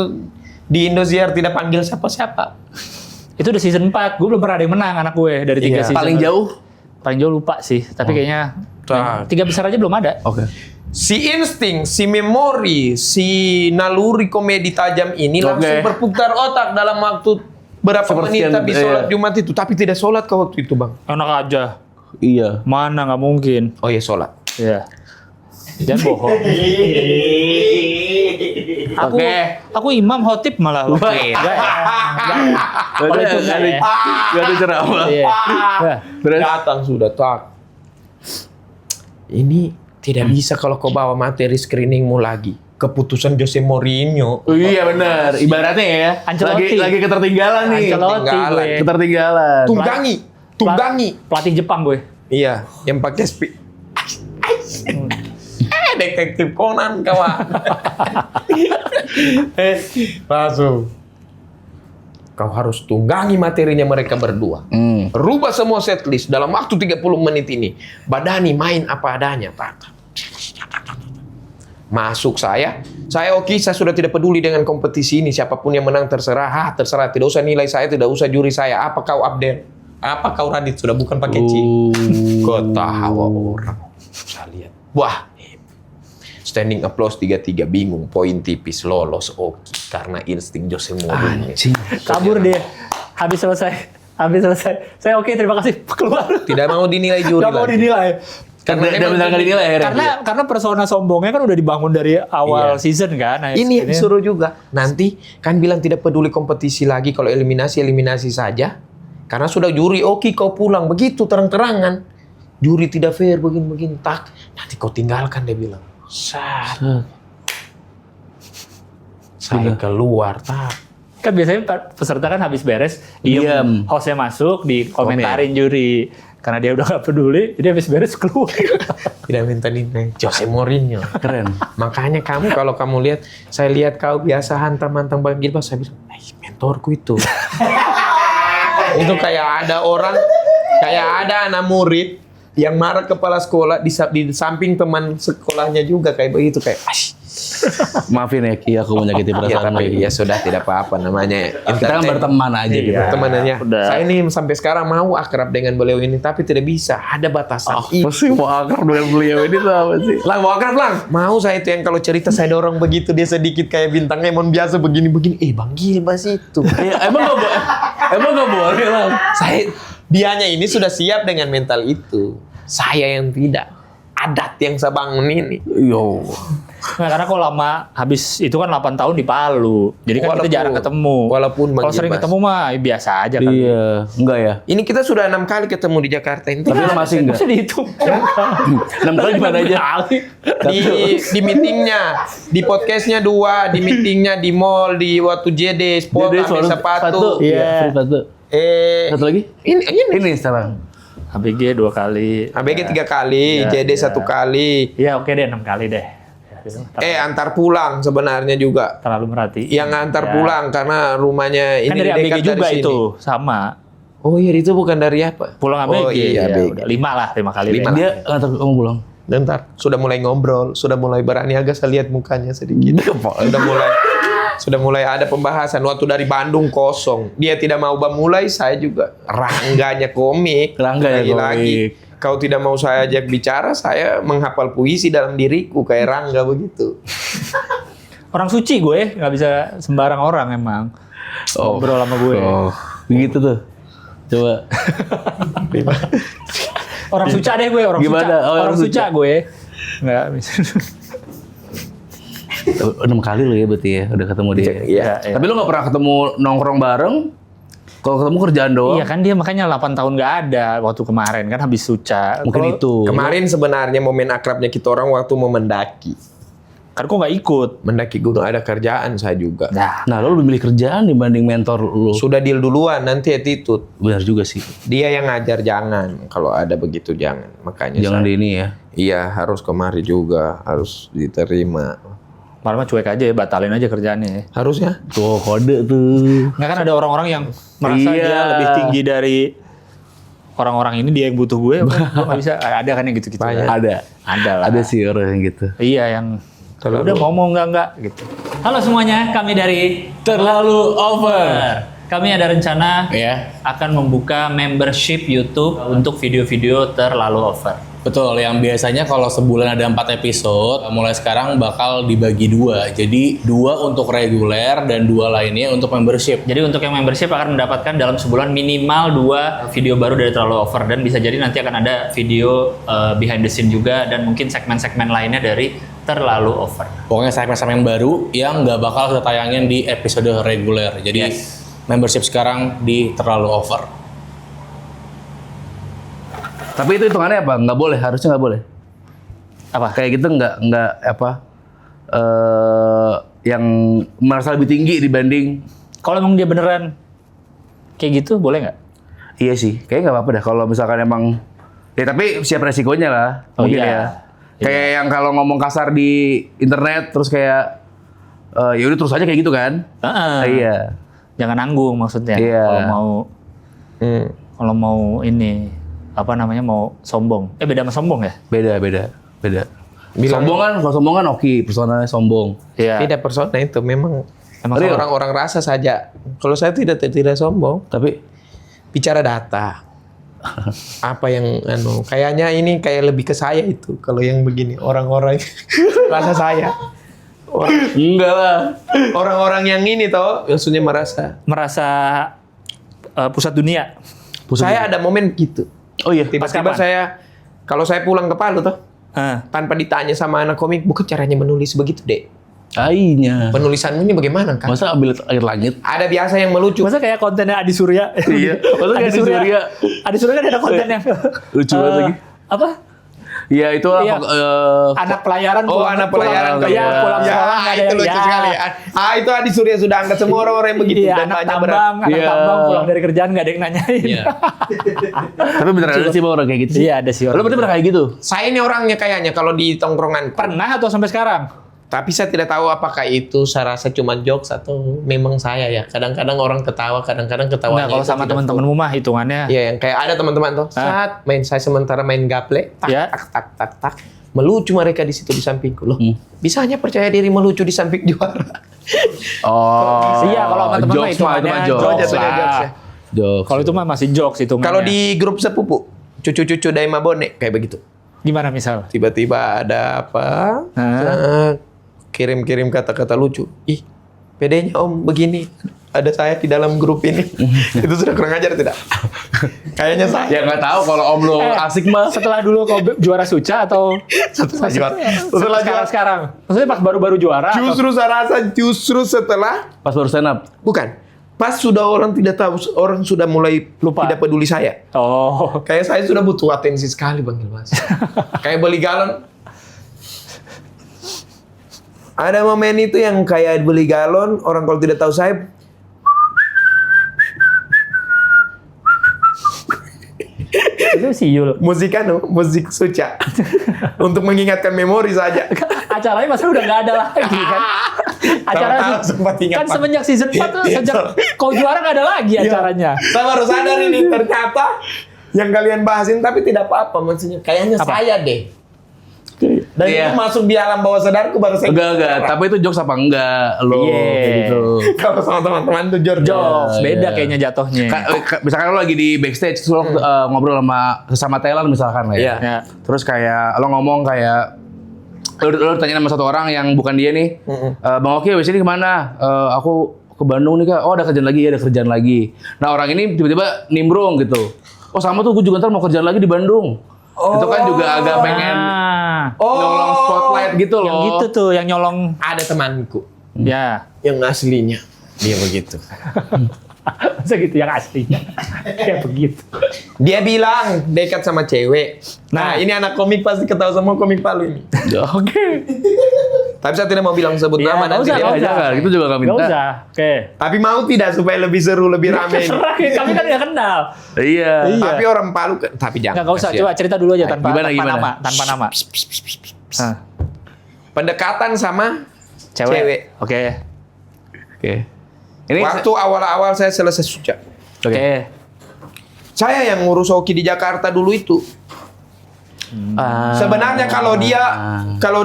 di Indosiar tidak panggil siapa-siapa. Itu udah season 4. Gue belum pernah ada yang menang anak gue dari 3 Iya. season. Paling jauh? Paling jauh lupa sih. Tapi kayaknya Tak. 3 besar aja belum ada. Oke. Si insting, si memori, si naluri komedi tajam ini langsung Oke. berputar otak dalam waktu berapa menit Sepersekian, habis iya. sholat Jumat itu. Tapi tidak sholat kau waktu itu, Bang. Enak aja. Iya. Mana nggak mungkin. Oh iya, sholat. Iya. Jangan bohong. Aku imam khotib malah. Wah, Enggak ya. Kalau itu enggak ya. Gak ada ceramah. Iya. Nah, Terus? Datang sudah, tak. Ini tidak bisa kalau kau bawa materi screeningmu lagi. Keputusan Jose Mourinho. Oh iya benar. Ibaratnya ya. Ancelotti. Lagi ketertinggalan nih. Ancelotti ketinggalan. gue. Ketertinggalan. Tunggangi. Pelatih Jepang gue. Iya, yang pakai detektif Conan kawan. Langsung. Kau harus tunggangi materinya mereka berdua. Rubah semua setlist dalam waktu 30 menit ini. Badani main apa adanya, tak. Masuk saya oke, saya sudah tidak peduli dengan kompetisi ini. Siapapun yang menang terserah, terserah. Tidak usah nilai saya, tidak usah juri saya. Apa kau Abdel? Apa kau Radit? Sudah bukan pakai cing. Kau tahu orang. Saya lihat. Wah, standing applause 3-3, bingung, poin tipis, lolos, oke. Karena insting Jose Mourinho. Kabur dia. Habis selesai. Saya oke, terima kasih. Keluar. Tidak mau dinilai juri Nggak mau lagi. dinilai. Karena Dia bentar kali dinilai akhirnya. Karena persona sombongnya kan udah dibangun dari awal Iya. season kan. Nah, Ini yang disuruh juga. Nanti kan bilang tidak peduli kompetisi lagi. Kalau eliminasi saja. Karena sudah juri, oke kau pulang. Begitu terang-terangan. Juri tidak fair, begini-begini. Tak, nanti kau tinggalkan, dia bilang. Saya keluar, tak. Kan biasanya peserta kan habis beres, Diem. diem. Hostnya masuk, dikomentarin juri. Karena dia udah gak peduli, jadi habis beres keluar. Tidak minta dinilai. Jose Mourinho. Keren. Makanya kamu kalau kamu lihat, saya lihat kau biasa hantam-hantam Bang Gilbas, saya bilang, mentorku itu. Itu kayak ada orang, kayak ada anak murid yang marah kepala sekolah di samping teman sekolahnya juga kayak begitu, kayak Maafin ya Ki, aku menyakiti ya, perasaan tapi lo. ya sudah tidak apa-apa namanya. Kita kan berteman aja gitu. Temanannya. Udah. Saya ini sampai sekarang mau akrab dengan beliau ini, tapi tidak bisa, ada batasan. Pasti mau akrab dengan beliau ini tuh apa sih? Lang, mau akrab Lang? Mau saya itu yang kalau cerita saya dorong begitu, dia sedikit kayak bintang Emon biasa begini-begini. Bang Gilbas itu. Emang gak boleh lah. Dianya ini sudah siap dengan mental itu. Saya yang tidak. Adat yang saya bangun ini. Yo. Nah, karena kalau lama habis itu kan 8 tahun di Palu. Jadi kan kita jarang ketemu. Walaupun Bang kalau sering Gilbas. ketemu mah biasa aja kan. Iya, enggak ya? Ini kita sudah 6 kali ketemu di Jakarta ini. Tapi lo masih enggak? Bisa dihitung. 6 kali di mana aja? Di meetingnya, di podcastnya 2, di meetingnya di mall, di waktu JD Sport, Jadi ambil sepatu. Iya. Sepatu. Satu lagi? Ini Sekarang. ABG 2 kali. ABG 3 kali, Ya, JD ya. 1 kali. Iya oke deh 6 kali deh. Antar pulang sebenarnya juga. Terlalu merhatiin. Yang antar Ya. pulang karena rumahnya ini Kan dari ABG dekat juga dari sini. itu sama. Oh iya, itu bukan dari apa? Pulang ABG. Oh iya, ya, ABG. udah 5 kali. 5 deh. lah. Dia ngantar kamu pulang. Bentar, sudah mulai ngobrol, sudah mulai berani agak saya lihat mukanya sedikit. Sudah mulai ada pembahasan. Waktu dari Bandung kosong, dia tidak mau mulai, saya juga rangganya komik. Rangganya Lagi-lagi. komik. Kau tidak mau saya ajak bicara, saya menghafal puisi dalam diriku kayak Rangga begitu. Orang suci gue, nggak bisa sembarang orang emang. Ngobrol sama gue. Oh, begitu tuh. Coba. Orang Suca deh gue, orang Gimana? Suca. Oh, Orang orang Suca Suca. gue. Enggak bisa. 6 kali lo ya berarti ya udah ketemu dia. Iya. Tapi lu nggak pernah ketemu nongkrong bareng? Kalau ketemu kerjaan doang? Iya kan dia makanya 8 tahun nggak ada waktu kemarin kan habis Suca. Mungkin Kalau- itu. Kemarin sebenarnya momen akrabnya kita orang waktu mau mendaki. Kan kok nggak ikut. Mendaki gunung ada kerjaan saya juga. Nah, Nah, lo lebih milih kerjaan dibanding mentor lu. Sudah deal duluan, nanti attitude. Benar juga sih. Dia yang ngajar jangan. Kalau ada begitu jangan. Makanya Jangan saya, di ini ya. iya harus kemari juga. Harus diterima. malah mah cuek aja ya, batalin aja kerjaannya ya. Harusnya. Tuh kode tuh. Nggak kan ada orang-orang yang merasa Iya. dia lebih tinggi dari orang-orang ini, dia yang butuh gue nggak bisa. Ada kan yang gitu-gitu. Banyak. Kan? Ada. Ada lah. Ada sih orang yang gitu. Iya yang Terlalu- udah mau enggak gitu. Halo semuanya, kami dari Terlalu over. Kami ada rencana Ya. akan membuka membership YouTube untuk video-video terlalu over. Betul, yang biasanya kalau sebulan ada 4 episode, mulai sekarang bakal dibagi 2. Jadi 2 untuk reguler dan 2 lainnya untuk membership. Jadi untuk yang membership akan mendapatkan dalam sebulan minimal 2 video baru dari terlalu over, dan bisa jadi nanti akan ada video behind the scene juga dan mungkin segmen-segmen lainnya dari terlalu over. Pokoknya segmen-segmen baru yang nggak bakal kita tayangin di episode reguler. Jadi membership sekarang di terlalu over. Tapi itu hitungannya apa? Nggak boleh, harusnya nggak boleh. Apa? Kayak gitu nggak apa? Yang merasa lebih tinggi dibanding. Kalau emang dia beneran kayak gitu, boleh nggak? Iya sih, kayaknya nggak apa-apa dah kalau misalkan emang. Ya tapi siap resikonya lah, Oh, mungkin iya. ya. Kayak yang kalau ngomong kasar di internet terus kayak ya udah terus aja kayak gitu kan? Iya. Jangan nanggung maksudnya. Iya. Kalau mau ini apa namanya, mau sombong. Beda sama sombong ya? Beda. Sombong kan, kalau sombong kan oke, personalnya sombong. Iya. Tidak persona itu memang Emang Real. orang-orang rasa saja. Kalau saya tidak sombong, Tapi bicara data. Apa yang kayaknya ini kayak lebih ke saya itu. Kalau yang begini orang-orang rasa saya. enggak lah. Orang-orang yang ini toh maksudnya merasa pusat dunia. saya ada momen gitu. Oh iya. Tiba-tiba kapan? kalau saya pulang ke Palu toh, Ah. tanpa ditanya sama anak komik, bukan caranya menulis begitu, Dek. Ainya. Penulisanmu ini bagaimana, kan? Masa ambil air langit? Ada biasa yang melucu. Masa kayak kontennya Adi Surya? Iya. Masa kayak Adi Surya? Adi Surya kan ada konten yang Lucu banget lagi. Apa? Iya itu Iya. apa? Anak pelayaran. Oh, anak pelayaran. Iya, pulang Ya, sekolah nggak ada itu yang lucu lihat. sekali. Itu Adi Surya sudah angkat semua orang-orang yang begitu. Iya, Dan anak banyak tambang, anak Iya. tambang pulang dari kerjaan nggak ada yang nanyain. Iya. Tapi beneran ada sih Bang, orang kayak gitu sih. Iya, ada sih orang. Lo berarti pernah kayak gitu? Saya ini orangnya kayaknya kalau di tongkrongan. Pernah atau sampai sekarang? Tapi saya tidak tahu apakah itu saya rasa cuma jokes atau memang saya ya. Kadang-kadang orang ketawa, kadang-kadang ketawanya. Enggak, kalau itu sama tidak teman-temanmu mah hitungannya. Iya, yang kayak ada teman-teman tuh. Saat main saya sementara main gaple, tak Ya. tak. Melucu mereka di situ di sampingku. Loh, bisa hanya percaya diri melucu di samping juara. Oh. Iya, kalau sama temen mah jokes mah itu mah hitungannya jokes. jokes Jatuhnya lah. jokes ya. Jokes. Kalau itu mah masih jokes hitungannya. Kalau di grup sepupu, cucu-cucu Daima Bone kayak begitu. Gimana misal? Tiba-tiba ada apa? Kirim-kirim kata-kata lucu. Ih, pedenya Om begini. Ada saya di dalam grup ini. Itu sudah kurang ajar tidak? Kayaknya saya. Ya nggak tahu kalau om lo asik mah. Setelah dulu kau juara Suca atau Setelah juara. sekarang? Maksudnya pas baru-baru juara? atau- Justru saya rasa setelah Pas baru stand up. bukan. Pas sudah orang tidak tahu, orang sudah mulai Lupa. tidak peduli saya. Oh. Kayak saya sudah butuh atensi sekali Bang Ilmas. Kayak beli galon. Ada momen itu yang kayak beli galon, orang kalau tidak tahu saya Itu siul. musik Suca. Untuk mengingatkan memori saja. Acaranya masa udah nggak ada lagi kan? Acara Tahu-tahu sempat ingat, kan Pak. semenjak season 4 tuh, Iya. sejak kau juara nggak ada lagi acaranya. Saya baru sadar ini ternyata yang kalian bahasin tapi tidak apa-apa maksudnya. Kayaknya Apa? saya deh. Dan Iya. itu masuk di alam bawah sadarku baru saya. Enggak. Tapi itu jokes apa enggak? Lo Iya. kayak gitu. Kalau sama teman-teman tuh jor. Jokes, beda iya. kayaknya jatuhnya. Misalkan lo lagi di backstage, terus lo ngobrol sama Thailand misalkan lah ya. Iya. Ya. Terus kayak lo ngomong kayak lo tanya sama satu orang yang bukan dia nih. Bang Oki abis ini kemana? Aku ke ke Bandung nih Kak. Oh ada kerjaan lagi, ya ada kerjaan lagi. Nah orang ini tiba-tiba nimbrung gitu. Oh sama tuh gue juga ntar mau kerjaan lagi di Bandung. Itu kan juga agak pengen nyolong spotlight gitu loh. Yang gitu tuh, yang nyolong. Ada temanku Ya. yang aslinya dia begitu. Masa gitu yang aslinya. Kayak begitu. Dia bilang dekat sama cewek. Nah, Nah. ini anak komik pasti ketahui semua komik Palu ini. Oke. Tapi saya tidak mau bilang sebut Ya, nama nggak nanti usah, dia. nggak usah. Jangan, itu juga nggak minta. Nggak usah. Oke. Tapi mau tidak supaya lebih seru, lebih rame. Terserah, kami kan nggak kenal. Iya. Tapi orang Palu, tapi jangan. Nggak usah. kasihan. Coba cerita dulu aja tanpa Gimana? nama. Tanpa nama. Nah, Pendekatan sama cewek. Cewek. Oke. Oke. Ini waktu awal-awal saya selesai sujud. Oke. Saya yang ngurus hoki di Jakarta dulu itu. Sebenarnya kalau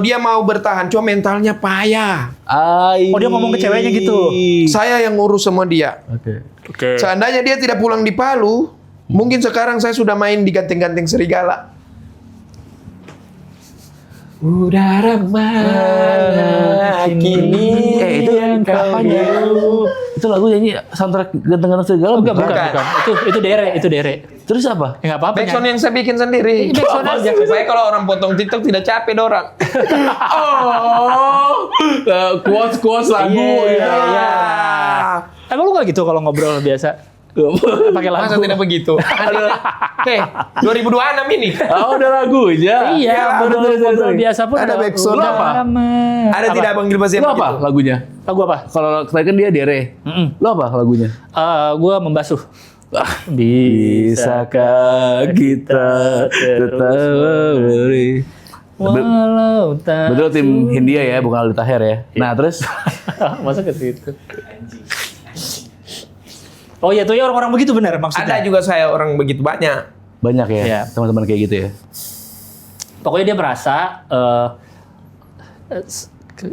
dia mau bertahan, cuma mentalnya payah. Oh, dia ngomong ke ceweknya gitu? Saya yang ngurus semua dia. Oke. Oke. Seandainya dia tidak pulang di Palu, mungkin sekarang saya sudah main di Ganteng-Ganteng Serigala. Udara mana kini Itu yang kapan ya? Itu lagu nyanyi soundtrack Ganteng-Ganteng Serigala Bukan. Bukan. Itu dere. Terus apa? Ya nggak apa-apa. backsound yang saya bikin sendiri. Backsound aja. Supaya kalau orang potong TikTok tidak capek dorang. Quotes lagu. Iya. Emang lu nggak gitu kalau ngobrol biasa? Pakai lagu. Masa tidak begitu? Hei, 2026 ini. Oh, udah lagunya. Iya, ngobrol biasa pun Ada backsound. Lu apa? Ada tidak panggil pasien Lu apa lagunya? Lagu apa? Kalau tadi kan dia dere. Lu apa lagunya? Gua membasuh. Bisakah kita tetap beri? Walau tak. Betul tim Hindia ya, bukan Aldi Taher ya. Nah terus Masa ke situ? Oh iya, tuh ya orang-orang begitu benar maksudnya. Ada juga saya orang begitu banyak. banyak ya Iya. teman-teman kayak gitu ya. Pokoknya dia merasa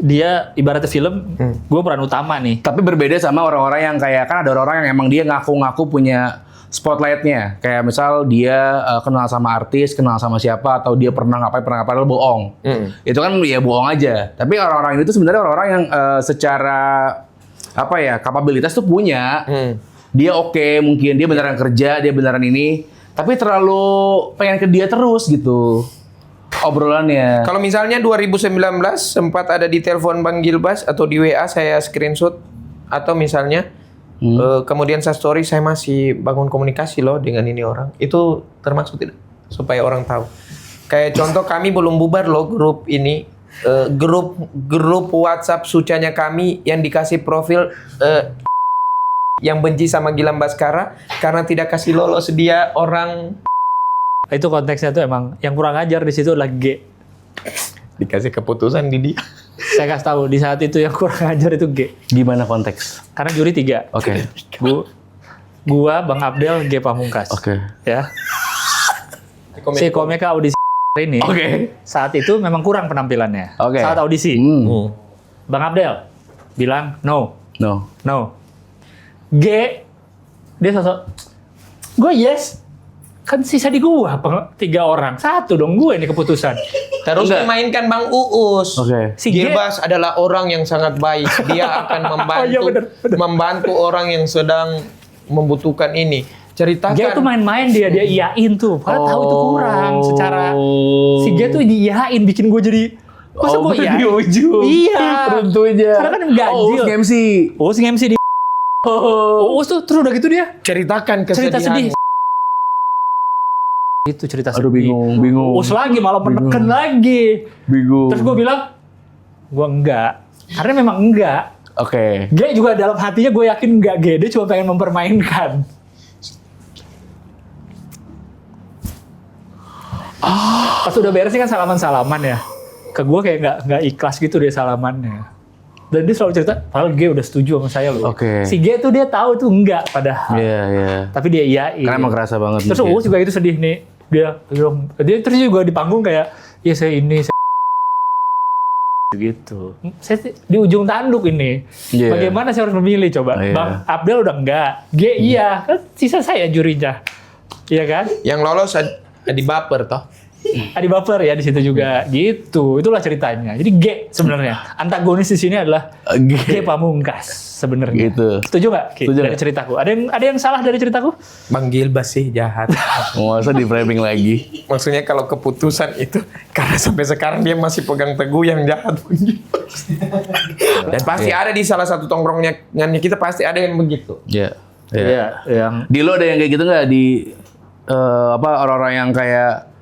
dia ibaratnya film, gue peran utama nih. Tapi berbeda sama orang-orang yang kayak kan ada orang yang emang dia ngaku-ngaku punya spotlightnya. Kayak misal dia kenal sama artis, kenal sama siapa, atau dia pernah ngapain padahal bohong. Itu kan ya bohong aja. Tapi orang-orang ini tuh sebenarnya orang-orang yang secara apa ya kapabilitas tuh punya. Dia oke, mungkin dia beneran kerja, dia beneran ini. Tapi terlalu pengen ke dia terus gitu obrolannya. Kalau misalnya 2019 sempat ada di telepon Bang Gilbas atau di WA saya screenshot atau misalnya kemudian saya story saya masih bangun komunikasi loh dengan ini orang. Itu termasuk tidak? Supaya orang tahu. Kayak contoh kami belum bubar loh grup ini. Grup WhatsApp sucanya kami yang dikasih profil yang benci sama Gilang Baskara karena tidak kasih lolos dia orang. Itu konteksnya tuh emang yang kurang ajar di situ adalah G. Dikasih keputusan di dia. Saya kasih tahu di saat itu yang kurang ajar itu G. Gimana konteks? Karena juri 3. Oke. Gua Bang Abdel, G Pamungkas. Oke. Ya. Si komika audisi ini. Oke. Saat itu memang kurang penampilannya. Oke. Saat audisi. Bang Abdel bilang no. G dia sosok gue yes. Kan sisa di gua 3 orang. 1 dong gue ini keputusan. Terus dimainkan Bang Uus. Oke. Si G Gilbas adalah orang yang sangat baik. Dia akan membantu iya, bener. membantu orang yang sedang membutuhkan ini. Ceritakan. G tuh main-main dia iyain tuh. Padahal tahu itu kurang secara si G tuh diiyain bikin gue jadi masa gue iyain? di ujung. Iya. Tentunya. Karena kan ganjil. MC. Uus nge-MC di Uus tuh terus udah gitu dia ceritakan cerita sedih. kesedihan. Itu cerita Aduh sedih. bingung. Uus lagi malah menekan lagi. Bingung. Terus gue bilang, gue enggak. Karena memang enggak. Oke. G juga dalam hatinya gue yakin enggak G. Dia cuma pengen mempermainkan. Pas udah beres sih kan salaman-salaman ya. Ke gue kayak nggak ikhlas gitu dia salamannya. Dan dia selalu cerita, padahal G udah setuju sama saya loh. Oke. Si G tuh dia tahu itu enggak padahal. Iya. Tapi dia iyain. Karena emang kerasa banget. Terus mungkin. Uus juga itu sedih nih. Dia terus juga di panggung kayak, ya saya ini, saya gitu. Saya di ujung tanduk ini. Iya. Bagaimana saya harus memilih coba? Iya. Bang Abdel udah enggak. G iya. Kan sisa saya jurinya. Iya kan? Yang lolos di baper toh. Adi baper ya di situ juga. Gitu. Itulah ceritanya. Jadi G sebenarnya. Antagonis di sini adalah G Pamungkas sebenarnya. Gitu. Setuju nggak Ki, Setuju dari nggak? ceritaku? Ada yang salah dari ceritaku? Bang Gilbas sih jahat. Masa di framing lagi. Maksudnya kalau keputusan itu karena sampai sekarang dia masih pegang teguh yang jahat Bang Gilbas. Dan pasti ada di salah satu tongkrongannya kita pasti ada yang begitu. Iya. Iya, yang Di lo ada yang kayak gitu nggak di orang-orang yang kayak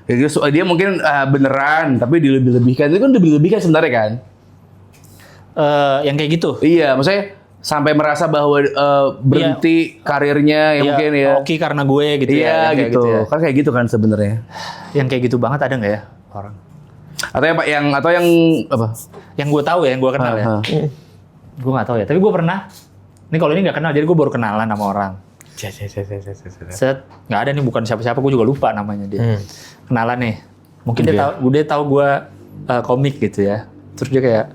gitu, dia mungkin beneran tapi dilebih-lebihkan. Itu kan dilebih-lebihkan sebenarnya kan? yang kayak gitu. Iya, maksudnya sampai merasa bahwa berhenti karirnya ya Iya, mungkin ya. Oke karena gue gitu ya. Iya yang kayak gitu. ya. Kan kayak gitu kan sebenarnya. Yang kayak gitu banget ada nggak ya orang? Atau yang apa? Yang gue tahu ya, yang gue kenal ya. Aha. Gue nggak tahu ya. Tapi gue pernah. Ini kalau ini nggak kenal, jadi gue baru kenalan sama orang. Set, nggak ada nih, bukan siapa-siapa, gue juga lupa namanya dia. Kenalan nih, mungkin dia tahu gue komik gitu ya. Terus dia kayak,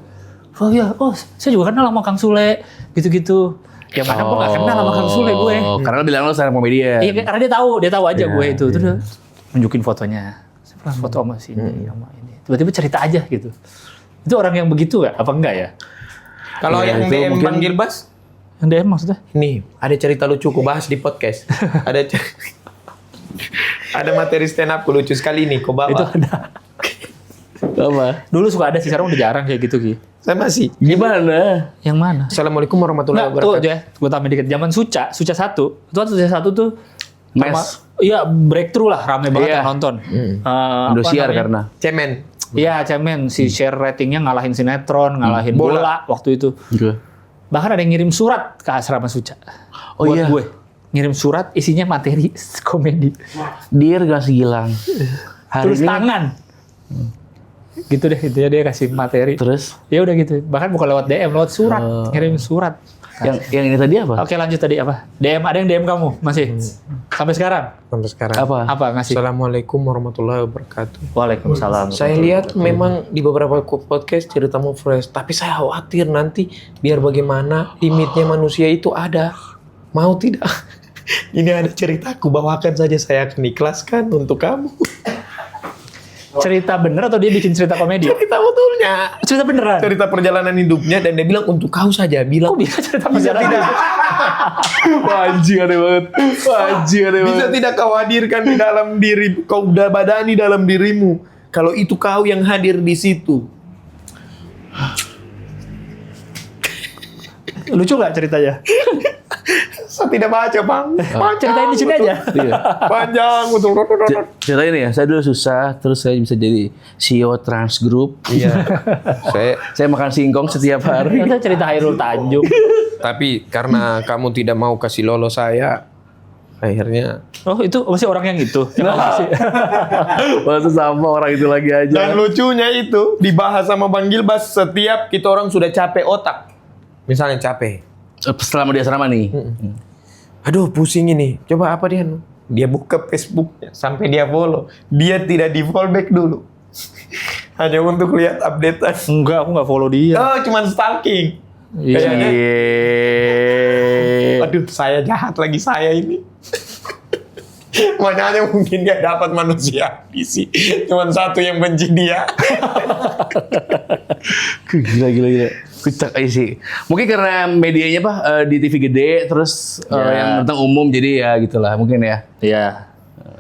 oh iya, saya juga kenal sama Kang Sule, gitu-gitu. Yang mana gue nggak kenal sama Kang Sule gue. Karena lo bilang lo stand up comedian. Iya, karena dia tahu aja gue itu. Terus dia nunjukin fotonya, saya pernah foto sama sini, sama ini. Tiba-tiba cerita aja gitu. Itu orang yang begitu nggak? Apa enggak ya? Kalau Ya, yang itu DM mungkin- Bang Gilbas, Yang DM maksudnya? nih ada cerita lucu ku bahas di podcast. Ada materi stand up ku lucu sekali nih, ku bawa. Itu ada. Apa? Dulu suka ada sih, sekarang udah jarang kayak gitu Ki. Saya masih. Gimana? Yang mana? Assalamualaikum warahmatullahi Nah, tuh wabarakatuh. aja, gue tambah dikit. Zaman Suca 1. Suca 1 tuh Mes. Iya, breakthrough lah, rame banget Iya. yang nonton. Indosiar namanya? karena. Cemen. Iya, cemen. Si share ratingnya ngalahin sinetron, ngalahin bola waktu itu. Gitu. Bahkan ada yang ngirim surat ke asrama Suca. Oh buat iya. gue. Ngirim surat isinya materi komedi. Dear Gas Gilang. Hari Tulis ini tangan. Gitu deh, itu dia kasih materi. terus Ya udah gitu. Bahkan bukan lewat DM, lewat surat. Ngirim surat. yang ini tadi apa? Oke, lanjut tadi apa? DM, ada yang DM kamu? Masih? Sampai sekarang? Sampai sekarang. Apa ngasih? Assalamualaikum warahmatullahi wabarakatuh. Waalaikumsalam. Saya lihat memang di beberapa podcast ceritamu fresh, tapi saya khawatir nanti biar bagaimana limitnya manusia itu ada. Mau tidak? Ini ada ceritaku, bawakan saja, saya akan ikhlaskan untuk kamu. Cerita bener atau dia bikin cerita komedi? Cerita betulnya. Cerita beneran? Cerita perjalanan hidupnya dan dia bilang untuk kau saja. Bilang Kok bisa cerita bisa perjalanan? tidak? Anjing aneh banget. Anjing aneh Bisa tidak kau hadirkan di dalam diri, kau udah badani dalam dirimu. Kalau itu kau yang hadir di situ. Lucu nggak ceritanya? Saya tidak baca bang. Ceritain di sini aja. Iya. Panjang betul. Cerita ini ya, saya dulu susah, terus saya bisa jadi CEO Trans Group. Iya. Saya makan singkong setiap hari. Ternyata cerita Hairul Tanjung. Tapi karena kamu tidak mau kasih lolos saya, akhirnya. Oh itu masih orang yang itu? Yang masih. Masa sama orang itu lagi aja. Dan lucunya itu dibahas sama Bang Gilbas setiap kita orang sudah capek otak. Misalnya capek. Selama di asrama nih. Aduh pusing ini. Coba apa dia? Dia buka Facebooknya sampai dia follow. Dia tidak di follow back dulu. Hanya untuk lihat updatean. Enggak, aku nggak follow dia. Oh cuman stalking. Iya. Kayaknya. Iya. Aduh saya jahat lagi saya ini. Makanya mungkin dia dapat manusia isi. Cuman satu yang benci dia. Gila. Kucak aja sih. Mungkin karena medianya di TV gede, terus yang tentang umum, jadi ya gitulah mungkin ya. Iya.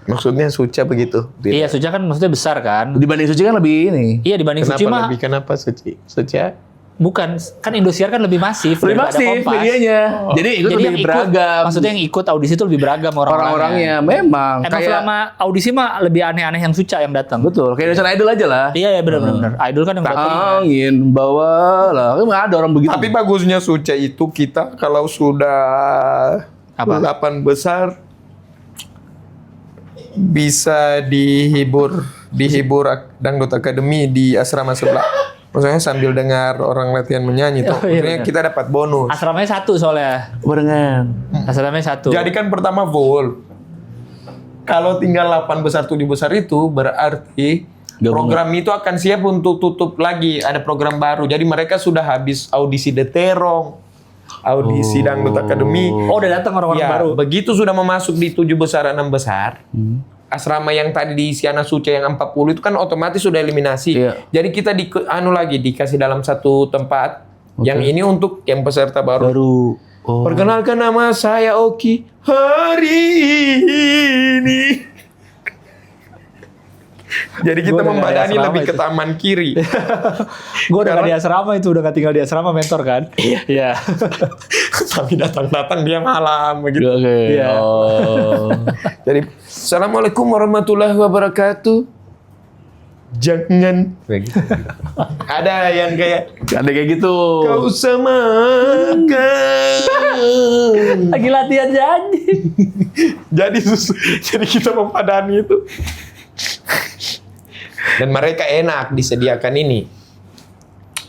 Maksudnya Suca begitu. Iya, Suca kan maksudnya besar kan? Dibanding Suci kan lebih ini. Iya, dibanding Kenapa Suci mah lebih kenapa Suci? Suca? bukan, kan Indosiar kan lebih masif Lebih daripada masif Kompas. medianya. Jadi itu Jadi lebih yang ikut, beragam. maksudnya yang ikut audisi itu lebih beragam Orang-orangnya memang. Emang selama audisi mah lebih aneh-aneh yang Suca yang datang. Betul, kayak Indonesian Idol aja lah. Iya, benar-benar. Idol kan yang berarti Angin bawa lah, kan ada orang begitu. Tapi bagusnya Suca itu kita kalau sudah Apa? 8 besar bisa dihibur Dangdut Academy di asrama sebelah. Maksudnya sambil dengar orang latihan menyanyi tuh. Oh, iya, Maksudnya benar. kita dapat bonus. asramanya 1 soalnya. barengan. Asramanya 1. Jadi kan pertama full. Kalau tinggal 8 besar 7 besar itu berarti Gabungan. program itu akan siap untuk tutup lagi. Ada program baru. Jadi mereka sudah habis audisi The Terong, audisi Dangdut Academy. Oh, udah datang orang-orang Ya, baru. begitu sudah memasuk di 7 besar 6 besar, asrama yang tadi di Siana Suce yang 40 itu kan otomatis sudah eliminasi. Iya. Jadi kita dikasih dalam satu tempat. Yang ini untuk yang peserta baru. Oh. Perkenalkan nama saya Oki. Hari ini. Jadi kita Gua udah membadani nggak ada lebih asrama ke taman kiri. Gue udah gak di asrama itu, udah gak tinggal di asrama mentor kan? Iya. Tapi datang-datang dia malam begitu. Oke. Iya. Oh. Jadi, Assalamualaikum warahmatullahi wabarakatuh. Jangan. Ada yang kayak Ada kayak gitu. kau samakan. Lagi latihan janji. Jadi kita mempadani itu. Dan mereka enak disediakan ini.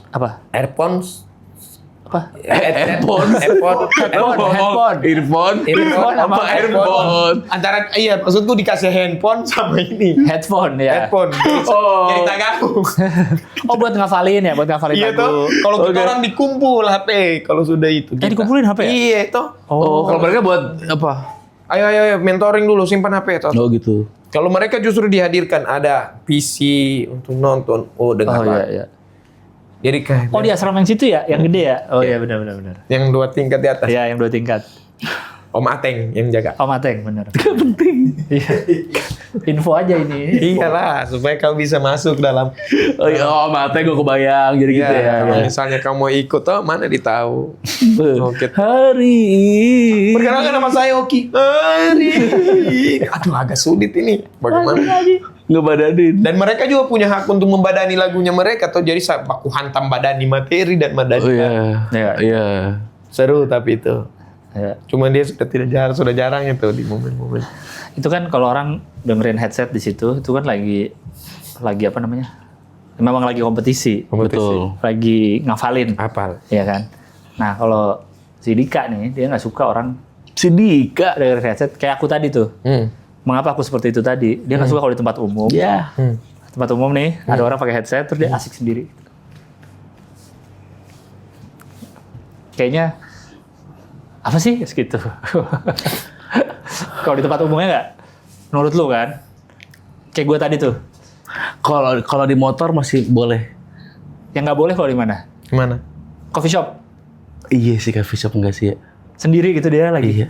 Apa? Earphones. Apa? Earphone. Earphone apa earphone? Antara maksudku dikasih handphone sama ini. Headphone ya. Headphone. Jadi tak gabung. Oh buat ngafalin ya, buat ngafalin Iya lagu. toh. Kalau kita orang dikumpul HP, kalau sudah itu. kita. Dikumpulin HP ya? Iya toh. Oh, kalau mereka buat apa? Ayo mentoring dulu, simpan HP toh. Oh gitu. Kalau mereka justru dihadirkan ada PC untuk nonton. Oh dengar. Oh iya iya. Jadi kayak Oh di asrama yang situ ya, yang gede ya? Oh iya benar. yang 2 tingkat di atas. Iya yang 2 tingkat. Om Ateng yang jaga. Oh Mateng benar. Penting. Iya. Info aja ini. Iyalah, supaya kau bisa masuk dalam. Oh iya, mata gue kebayang jadi gitu ya. Kalau misalnya kamu mau ikut, mana ditahu. Oke. Hari ini. Perkenalkan nama saya Oki. Hari. Aduh, agak sulit ini. Bagaimana? Ngebadanin. Dan mereka juga punya hak untuk membadani lagunya mereka. Atau jadi baku hantam badani materi dan badani. Oh iya. Iya. Iya. Seru tapi itu. Ya. Cuma dia sudah jarang itu di momen-momen. Itu kan kalau orang dengerin headset di situ, itu kan lagi apa namanya? Memang lagi kompetisi. Betul. Lagi ngafalin. Apal. Iya kan? Nah kalau si Dika nih, dia nggak suka orang Si Dika. dengerin headset. Kayak aku tadi tuh. Mengapa aku seperti itu tadi? Dia nggak suka kalau di tempat umum. Ya. Tempat umum nih, ada orang pakai headset, terus dia asik sendiri. Kayaknya apa sih gitu. Kalau di tempat umumnya nggak? Menurut lu kan? Kayak gue tadi tuh. Kalau di motor masih boleh. Yang nggak boleh kalau di mana? Gimana? Coffee shop. Iya sih coffee shop enggak sih ya. Sendiri gitu dia lagi. Iya.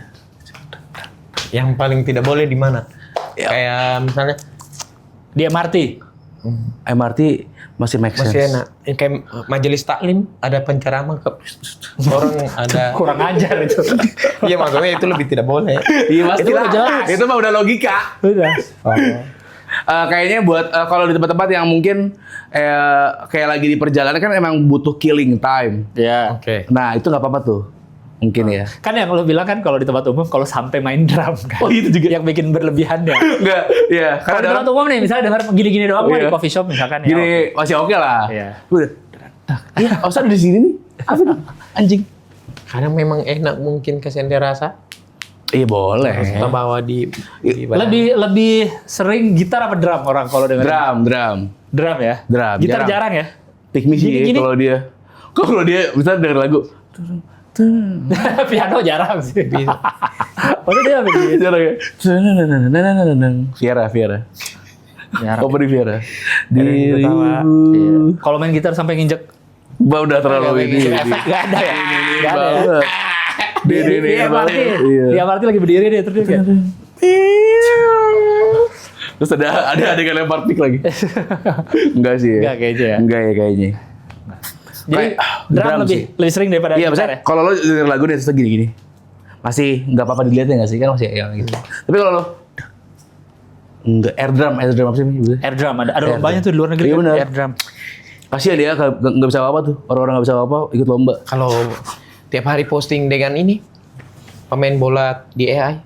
Yang paling tidak boleh di mana? Kayak misalnya Di MRT. MRT masih make sense. masih enak. Kayak majelis taklim ada penceramah orang ada. Kurang ajar itu. Iya maksudnya itu lebih tidak boleh. Iya mas. Itu udah jelas. Itu mah udah logika. Udah. Kayaknya buat kalau di tempat-tempat yang mungkin kayak lagi di perjalanan kan emang butuh killing time. Ya. Oke. Nah itu nggak apa-apa tuh. Mungkin ya. Kan yang lo bilang kan kalau di tempat umum kalau sampai main drum kan. Oh, itu juga. Yang bikin berlebihan ya. Enggak. Iya. Kalau Karena di ada tempat umum nih misalnya dengar gini-gini doang mah Iya. di coffee shop misalkan ya. gini masih oke lah. Iya. Udah. Iya. Osar di sini nih. Apa nih? Anjing. Karena memang enak mungkin kesennya rasa. Iya boleh. Kita bawa di badan. Lebih sering gitar apa drum orang kalau dengerin? Drum. Ya. Drum, Gitar jarang. jarang ya. Pick me sih Gini-gini. kalau dia misalnya denger lagu. Piano jarang sih. Maksudnya dia begini. Jarang ya. Viera. Jarang. Apa di Viera? Ketawa. Iya. Kalau main gitar sampai nginjek Udah terlalu ini. efek nggak ada ya. Nggak ada ya. Banget. Di MRT. Iya. Di MRT lagi berdiri deh terus dia kayak. Terus ada adegan lempar pick lagi. Enggak sih. Enggak kayaknya ya. Enggak ya kayaknya. Jadi Kayak drum drum lebih sering daripada Iya, gitar maksudnya ya. kalau lo denger lagu dia terus gini-gini. Masih enggak apa-apa dilihat ya enggak sih? Kan masih ya gitu. Tapi kalau lo enggak air drum apa sih? Air drum ada Air lombanya drum. tuh di luar negeri Iya, kan, benar. air drum. Kasihan dia nggak bisa apa-apa tuh. Orang-orang nggak bisa apa-apa ikut lomba. Kalau tiap hari posting dengan ini pemain bola di AI.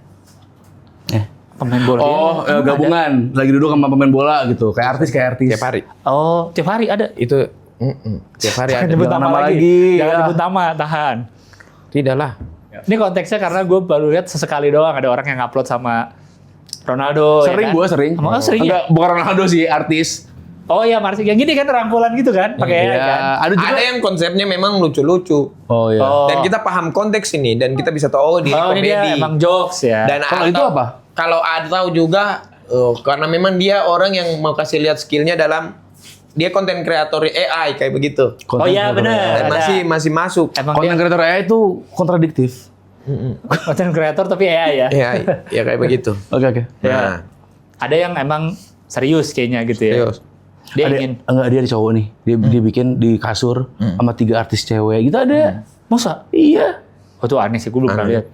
Pemain bola. Oh, dia, gabungan. Lagi duduk sama pemain bola gitu. Kayak artis. Tiap hari. Oh, tiap hari ada. Itu tiap hari ada. Nyebut Jangan nama nama lagi. lagi, Jangan ya. nyebut nama, tahan. Tidak lah. Ini konteksnya karena gue baru lihat sesekali doang ada orang yang upload sama Ronaldo. Sering ya kan? gua sering. Oh, sering ya? Enggak, bukan Ronaldo sih, artis. Oh iya, Marsi. Yang gini kan rangkulan gitu kan, pakai Iya. kan. Ada juga. Ada yang konsepnya memang lucu-lucu. Oh iya. Oh. Dan kita paham konteks ini dan kita bisa tahu oh, dia Oh, ini komedi. dia emang jokes ya. Dan Kalau itu apa? Kalau ada tahu juga Karena memang dia orang yang mau kasih lihat skillnya dalam dia konten kreator AI kayak begitu. Oh iya benar. Dan masih masuk. Emang Konten dia kreator AI itu kontradiktif. konten kreator tapi AI ya. AI, ya kayak begitu. Oke. Nah, Ada yang emang serius kayaknya gitu ya. serius. Dia Ada, ingin enggak, dia ada cowok nih. Dia bikin di kasur sama 3 artis cewek. Gitu ada. masa? Iya. Oh itu aneh sih, gue belum pernah lihat.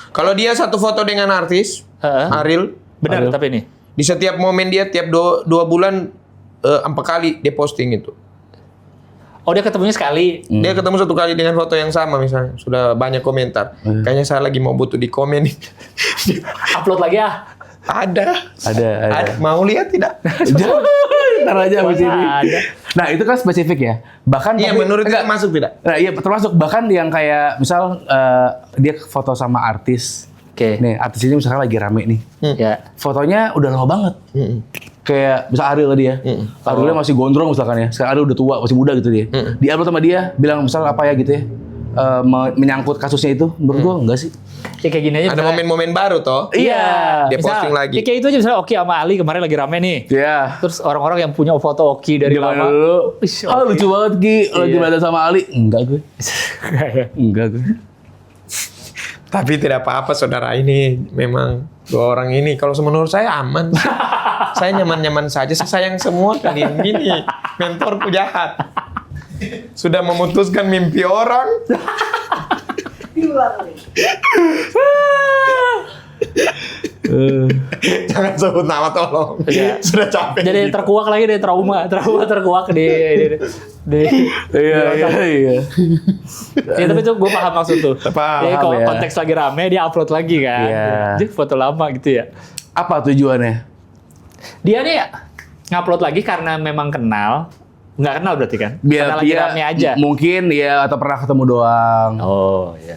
Kalau dia satu foto dengan artis, Heeh. Ariel, Benar Aduh. tapi ini. di setiap momen dia tiap 2 bulan 4 kali dia posting itu. Oh dia ketemunya sekali. Dia ketemu 1 kali dengan foto yang sama misalnya. Sudah banyak komentar. Kayaknya saya lagi mau butuh di komen nih. Upload lagi ah. Ada. Mau lihat tidak? Ntar aja habis Masa ini. ada. Nah, itu kan spesifik ya. Bahkan Iya, tapi- menurut enggak. itu masuk tidak? Nah, iya termasuk bahkan yang kayak misal dia foto sama artis. Oke. Nih, artis ini misalkan lagi rame nih. Ya. Fotonya udah lama banget. Kayak misal Ariel tadi ya. Arielnya masih gondrong misalkan ya. Sekarang Ariel udah tua, masih muda gitu dia. Di-upload sama dia, bilang misal apa ya gitu ya. Menyangkut kasusnya itu. Menurut gua enggak sih. Ya kayak gini aja. Ada misalnya- momen-momen baru toh. Iya. Dia posting lagi. Ya kayak itu aja misalnya Oki sama Ali kemarin lagi rame nih. Iya. Terus orang-orang yang punya foto Oki dari Gimana lama. dulu? Wih, Oh, lucu banget Ki. Lagi Iya. badan sama Ali. Enggak gue. Enggak gue. Tapi tidak apa-apa saudara ini memang 2 orang ini kalau menurut saya aman. Saya nyaman-nyaman saja, saya sayang semua kalian gini. Mentorku jahat. Sudah memutuskan mimpi orang. Jangan sebut nama tolong. Iya. Sudah capek. Jadi gitu. terkuak lagi deh trauma terkuak di Iya. Ya tapi itu gue paham maksud tuh. Paham, Jadi kalau ya. konteks lagi rame dia upload lagi kan. Iya. Jadi foto lama gitu ya. Apa tujuannya? Dia nih ngupload lagi karena memang kenal. Nggak kenal berarti kan? Biar karena lagi dia rame aja. mungkin ya atau pernah ketemu doang. Oh iya.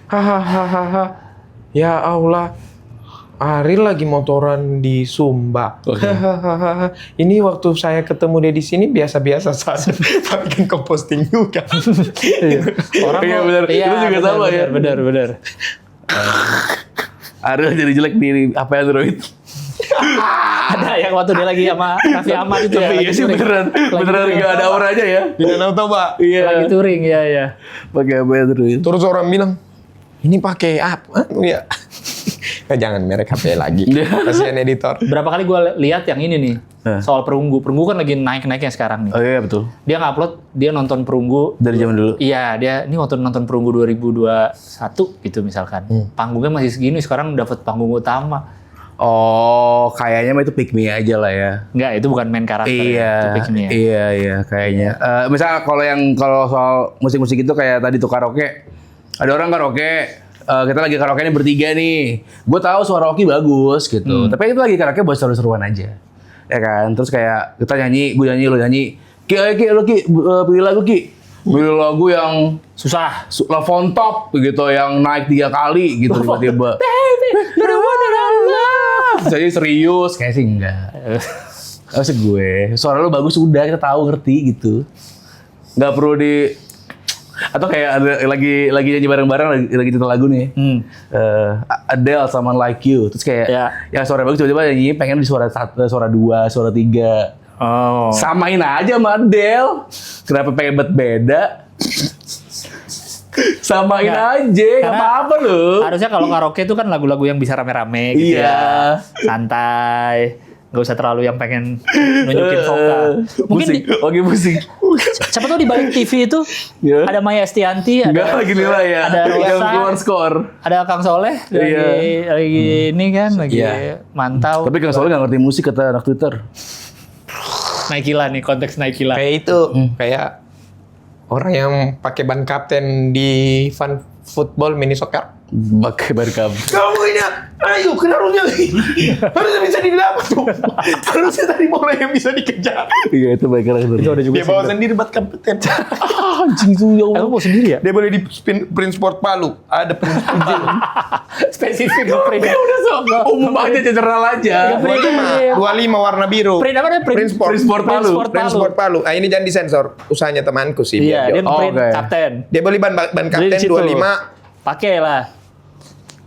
Hahaha. Ya Allah. Ariel lagi motoran di Sumba. Hahaha. Ini waktu saya ketemu dia di sini biasa-biasa saja. Tapi kan kau posting juga. Orang Iya, mau- benar. Itu juga sama ya. Benar. Ariel jadi jelek di HP Android. Ada yang waktu dia lagi sama Raffi Ahmad itu ya. Tapi iya lagi sih touring. beneran touring. nggak ada auranya ya. Di Danau Toba. Iya. Lagi touring ya. Pakai HP Android. Terus orang bilang, ini pakai apa? Ya. Jangan merek HP lagi. Kasihan editor. Berapa kali gue lihat yang ini nih soal perunggu. Perunggu kan lagi naik-naiknya sekarang nih. Oh iya betul. Dia ngupload, dia nonton perunggu. Dari zaman dulu. Iya, dia ini waktu nonton perunggu 2021 gitu misalkan. Panggungnya masih segini, sekarang dapat panggung utama. Oh, kayaknya mah itu pick me aja lah ya. Enggak, itu bukan main karakter. Iya, Itu pick me ya. iya, kayaknya. Misal kalau soal musik-musik itu kayak tadi tuh karaoke, ada orang karaoke, kita lagi karaoke-nya bertiga nih. Gue tahu suara Oki bagus gitu, tapi itu lagi karaoke buat seru-seruan aja, ya kan. Terus kayak kita nyanyi, gue nyanyi, lo nyanyi. Ki, lo Ki, pilih lagu Ki. Pilih lagu yang Susah. Love on Top gitu, yang naik 3 kali gitu tiba-tiba. You're the one that I love. Jadi serius, kayak sih enggak. Maksud gue, suara lu bagus udah, kita tahu ngerti gitu. Nggak perlu di atau kayak ada lagi nyanyi bareng-bareng lagi nyetel lagu nih. Adele sama Like You. Terus kayak Ya. yang suara bagus tiba-tiba nyanyi pengen di suara 1, suara 2, suara 3. Oh. Samain aja sama Adele. Kenapa pengen beda? Samain Nggak. aja, nggak Karena apa-apa loh. Harusnya kalau karaoke itu kan lagu-lagu yang bisa rame-rame gitu Iya. ya. Santai. Nggak usah terlalu yang pengen nunjukin vokal. Mungkin Pusing. Oke, pusing. siapa tahu di balik TV itu Ya. ada Maya Estianti, Enggak ada lagi nilai ya. ada Yang Rosa, keluar skor. ada Kang Soleh lagi ini kan lagi Iya. mantau. Tapi kan soalnya nggak ngerti musik kata anak Twitter. Naikila nih konteks Naikila. Kayak itu, kayak orang yang pakai ban kapten di fun football mini soccer. Pakai barkam. Kamu ini, ayo kenarunnya lagi. Harusnya bisa didapat tuh. Harusnya tadi bola yang bisa dikejar. Iya itu baik karakter. Itu ada juga Dia bawa sendiri bat kapten. Anjing itu ya Aku mau sendiri ya? Dia boleh di Prince Sport Palu. Ada Prince Sport Palu. Spesifik print. udah so. Umum aja general aja. 25 warna biru. Print apa namanya? Prince Sport. Prince Sport Palu. Prince Sport Palu. Ah ini jangan disensor. Usahanya temanku sih. Iya, dia biar Oh, nge-print oke. kapten. dia beli ban Beli di kapten situ. 25. Pakai lah.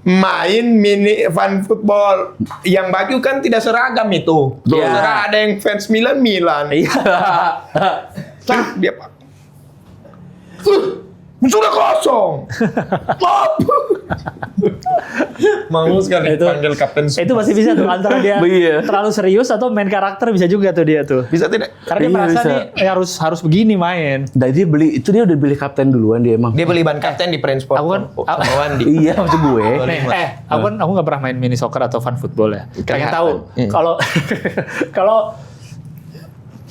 main mini fan football. Yang baju kan tidak seragam itu. Iya. Terserah ada yang fans Milan. Iya. Cah, dia pak. Sudah kosong. Mau sekali Itu- panggil kapten. Itu masih bisa tuh antara dia Iya. terlalu serius atau main karakter bisa juga tuh dia tuh. Bisa tidak? Karena dia Iya, merasa bisa. nih harus begini main. Dan dia udah beli kapten duluan dia emang. Dia beli ban kapten di Prime Sport. Aku kan- sama Wandi. Iya maksud gue. Nih, aku nggak pernah main mini soccer atau fun football ya. Pengen Kelihatan. tahu kalau kalau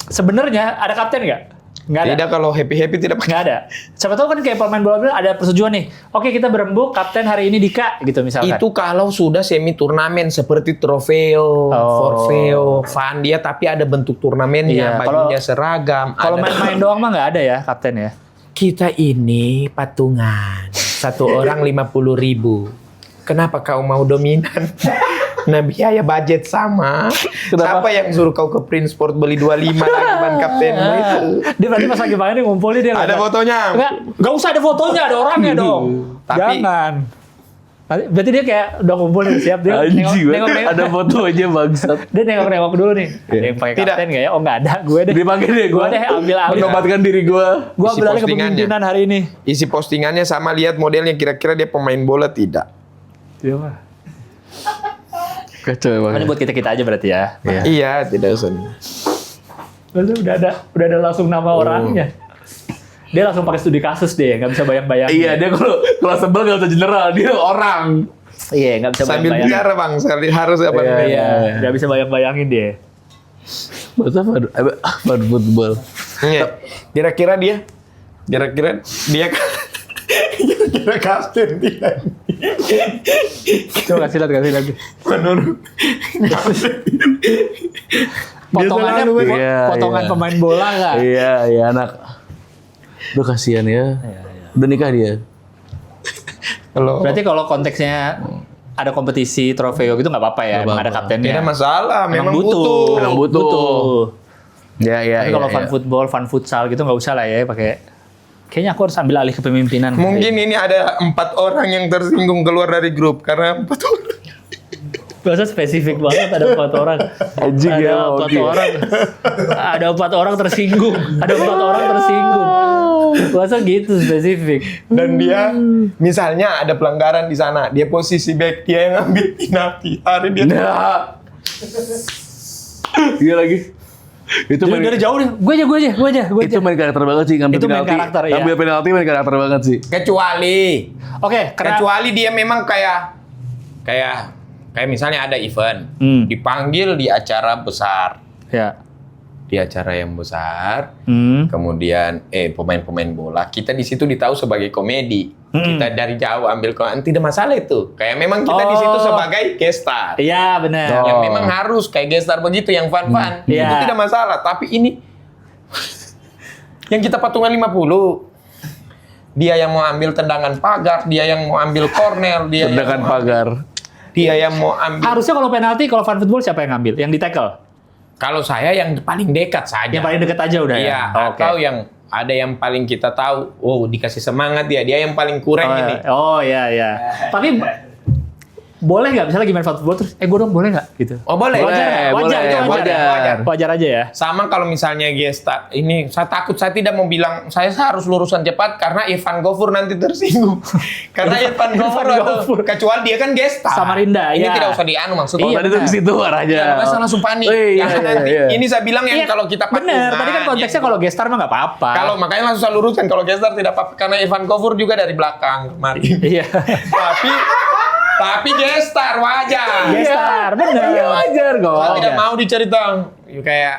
sebenarnya ada kapten nggak? Nggak ada. Tidak, kalau happy tidak pakai. Nggak ada. Siapa tahu kan kayak pemain bola bilang ada persetujuan nih. Oke, kita berembuk kapten hari ini Dika gitu misalkan. Itu kalau sudah semi turnamen seperti trofeo, forfeo, fun dia tapi ada bentuk Iya, turnamennya, bajunya seragam. Kalau ada- main-main doang mah nggak ada ya kapten ya. Kita ini patungan. Satu orang 50.000. Kenapa kau mau dominan? Nah, biaya budget sama. Siapa yang suruh kau ke Prince Sport beli 25 lagi ban kaptenmu itu? Dia berarti pas lagi main dia ngumpulin dia. Ada fotonya. Nggak usah ada fotonya, ada orangnya dong. Tapi- Jangan. Berarti dia kayak udah ngumpulin siap dia Anjing, nengok. ada fotonya bangsat. Dia nengok dulu nih. Ada yang pakai Tidak. kapten nggak ya? Oh nggak ada, gue deh. Dipakai deh Gue gue. deh ambil alih. Menobatkan diri gue. Gue Isi ambil alih postingannya. kepemimpinan hari ini. Isi postingannya sama, lihat modelnya, kira-kira dia pemain bola tidak. Iya mah. Kacau Ini banget. buat kita aja berarti ya. Iya, tidak usah. Lalu udah ada langsung nama orangnya. Dia langsung pakai studi kasus deh, nggak bisa bayang-bayang. Iya dia kalau sebel gak usah general, dia orang. Iya, nggak bisa Sambil bayang-bayang. bicara bang, harus apa? Iya. Iya, nggak bisa bayang-bayangin dia. Masa fun football. Iya. Kira-kira dia kira-kira kapten dia. Coba kasih lihat. Menurut Potongannya, selalu, iya, potongan iya. pemain bola nggak? Iya anak. Duh kasihan ya. Udah nikah dia. kalau Berarti kalau konteksnya ada kompetisi trofeo gitu nggak apa-apa ya, Nggak emang ada apa-apa. kaptennya. tidak masalah, memang butuh. butuh. Memang butuh. Ya ya. Tapi kalau fun football, fun futsal gitu nggak usah lah ya pakai. Kayaknya aku harus ambil alih kepemimpinan. Mungkin ini ada 4 orang yang tersinggung keluar dari grup karena 4 orang. Bahasa spesifik banget ada 4 orang. Anjing Ada ya, 4 oke. orang. Ada 4 orang tersinggung. Ada 4 orang tersinggung. Bahasa gitu spesifik. Dan dia misalnya ada pelanggaran di sana, dia posisi back, dia yang ambil penalti. Hari dia Nah. Iya lagi. Itu main, Dari jauh nih, gue aja. itu main karakter banget sih ngambil Itu main penalti. karakter, iya. Ngambil penalti main karakter banget sih. kecuali Karena kecuali dia memang kayak misalnya ada event, dipanggil di acara besar. ya. Di acara yang besar, Hmm. kemudian pemain-pemain bola, kita di situ ditahu sebagai komedi. Kita dari jauh ambil tidak masalah itu. Kayak memang kita di situ sebagai guest star. Iya, benar. Yang memang harus kayak guest star begitu yang fun-fun. Iya. Itu tidak masalah, tapi ini yang kita patungan 50. Dia yang mau ambil tendangan pagar, dia yang mau ambil corner, Tendangan pagar. dia yang mau ambil. Harusnya kalau penalti, kalau fun football siapa yang ngambil? Yang di tackle? Kalau saya yang paling dekat saja. Yang paling dekat aja udah Iya, ya? Oke. atau yang ada yang paling kita tahu, dikasih semangat dia yang paling kurang ini. Oh iya. Tapi boleh nggak misalnya lagi main fun football terus, gue dong boleh nggak gitu? Oh boleh. Wajar, boleh, itu wajar. Wajar aja ya. Sama kalau misalnya Gesta, ini saya takut, saya tidak mau bilang saya harus lurusan cepat karena Irfan Gofur nanti tersinggung. Karena Irfan Gofur Gofur. kecuali dia kan Gesta. Samarinda, Ini iya. tidak usah dianu maksudnya. Iya, Tadi tuh ke situ arahnya. Ya, makanya saya langsung panik. Iya, Karena nanti, iya. ini saya bilang yang Iya, kalau kita bener. Tadi kan konteksnya kalau gestar mah nggak apa-apa. kalau makanya langsung saya luruskan kalau Gestar tidak apa-apa karena Irfan Gofur juga dari belakang kemarin. Iya. tapi Gestar wajar. Gestar, bener. Iya wajar kok. Saya tidak mau dicerita kayak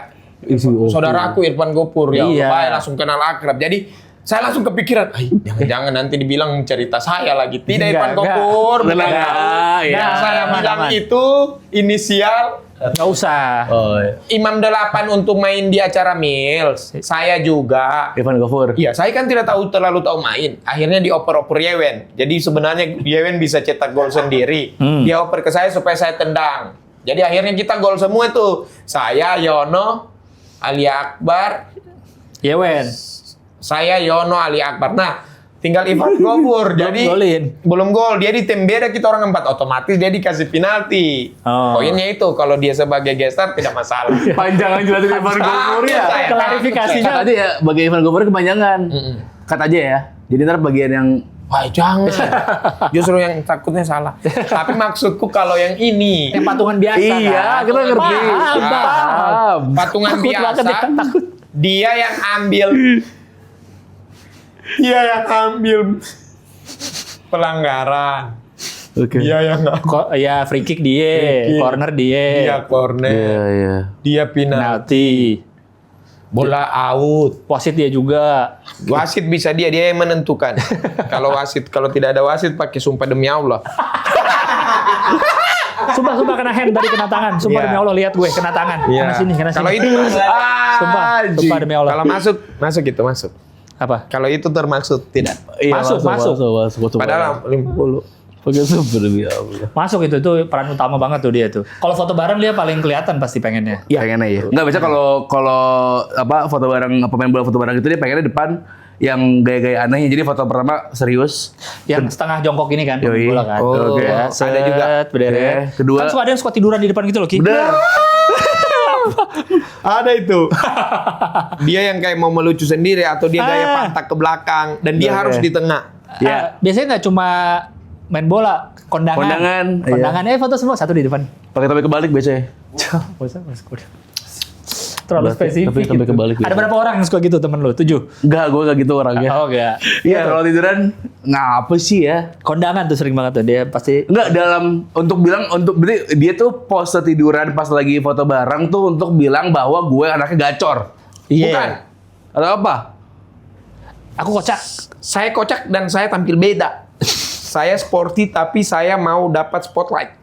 saudaraku Irfan Gofur ya Iya. Allah, langsung kenal akrab. Jadi saya langsung kepikiran, jangan nanti dibilang cerita saya lagi. Tidak, Irfan Enggak. Gofur. Tenang, bukan. iya. Yang saya Aman, bilang aman. itu inisial Nggak usah. Oh, iya. Imam 8 untuk main di acara Mills. Saya juga. Irfan Gofur. Iya, saya kan tidak terlalu tahu main. Akhirnya dioper-oper Yewen. Jadi sebenarnya Yewen bisa cetak gol sendiri. Dia oper ke saya supaya saya tendang. Jadi akhirnya kita gol semua itu. Saya, Yono, Ali Akbar, Yewen. saya Yono, Ali Akbar. Nah, tinggal Ivan Gofur. Jadi golin. belum gol. Dia di tim beda, kita orang 4, otomatis dia dikasih penalti. Oh. Poinnya itu kalau dia sebagai gestar tidak masalah. Panjangan jelasin Ivan Gofur ya. Saya. Klarifikasinya. Kata aja ya, bagian Ivan Gofur kepanjangan. Kata aja ya. Jadi ntar bagian yang Wah, jangan. Justru yang takutnya salah. Tapi maksudku kalau yang ini Yang patungan biasa iya, kan. kita ngerti. Paham. patungan Takut banget biasa, ya, takut. dia yang ambil pelanggaran. Oke. Dia yang Ya free kick dia, Free kick. corner dia, dia corner, Iya. dia penalti, penalti. bola out. Wasit dia juga. Wasit bisa dia yang menentukan. Kalau tidak ada wasit pakai sumpah demi Allah. Sumpah kena hand tadi, kena tangan. Sumpah Iya. demi Allah, lihat gue kena tangan. Kena sini. Kalau itu Sumpah demi Allah. Kalau masuk itu masuk. Apa? Kalau itu termaksud tidak. Iya, Masuk. Padahal 50. Pakai super demi Allah. Masuk itu peran utama banget tuh dia tuh. Kalau foto bareng dia paling kelihatan pasti pengennya. Iya, pengennya ya. Enggak biasa kalau apa foto bareng pemain bola foto bareng itu dia pengennya depan yang gaya-gaya aneh. Jadi foto pertama serius. Yang setengah jongkok ini kan, Yoi. bola kan. Oh, Oke. Ya, ada juga. berderet. Oke. Kedua. Kan suka ada yang suka tiduran di depan gitu loh, Ki. Bener. Ada itu. Dia yang kayak mau melucu sendiri atau dia gaya pantat ke belakang dan dia Oke. harus di tengah. Ya. Biasanya nggak cuma main bola, kondangan. Kondangan, iya. Foto semua satu di depan. Pakai topi kebalik biasanya. Terlalu Berarti spesifik. tapi sampai gitu. kebalik Ada gitu. berapa orang yang suka gitu temen lu? 7? Enggak, gue gak gitu orangnya. Oh enggak. Iya, kalau tiduran ngapa sih ya? Kondangan tuh sering banget tuh. Dia pasti Enggak, berarti dia tuh pose tiduran pas lagi foto bareng tuh untuk bilang bahwa gue anaknya gacor. Iya. Bukan. Atau apa? aku kocak. Saya kocak dan saya tampil beda. Saya sporty tapi saya mau dapat spotlight.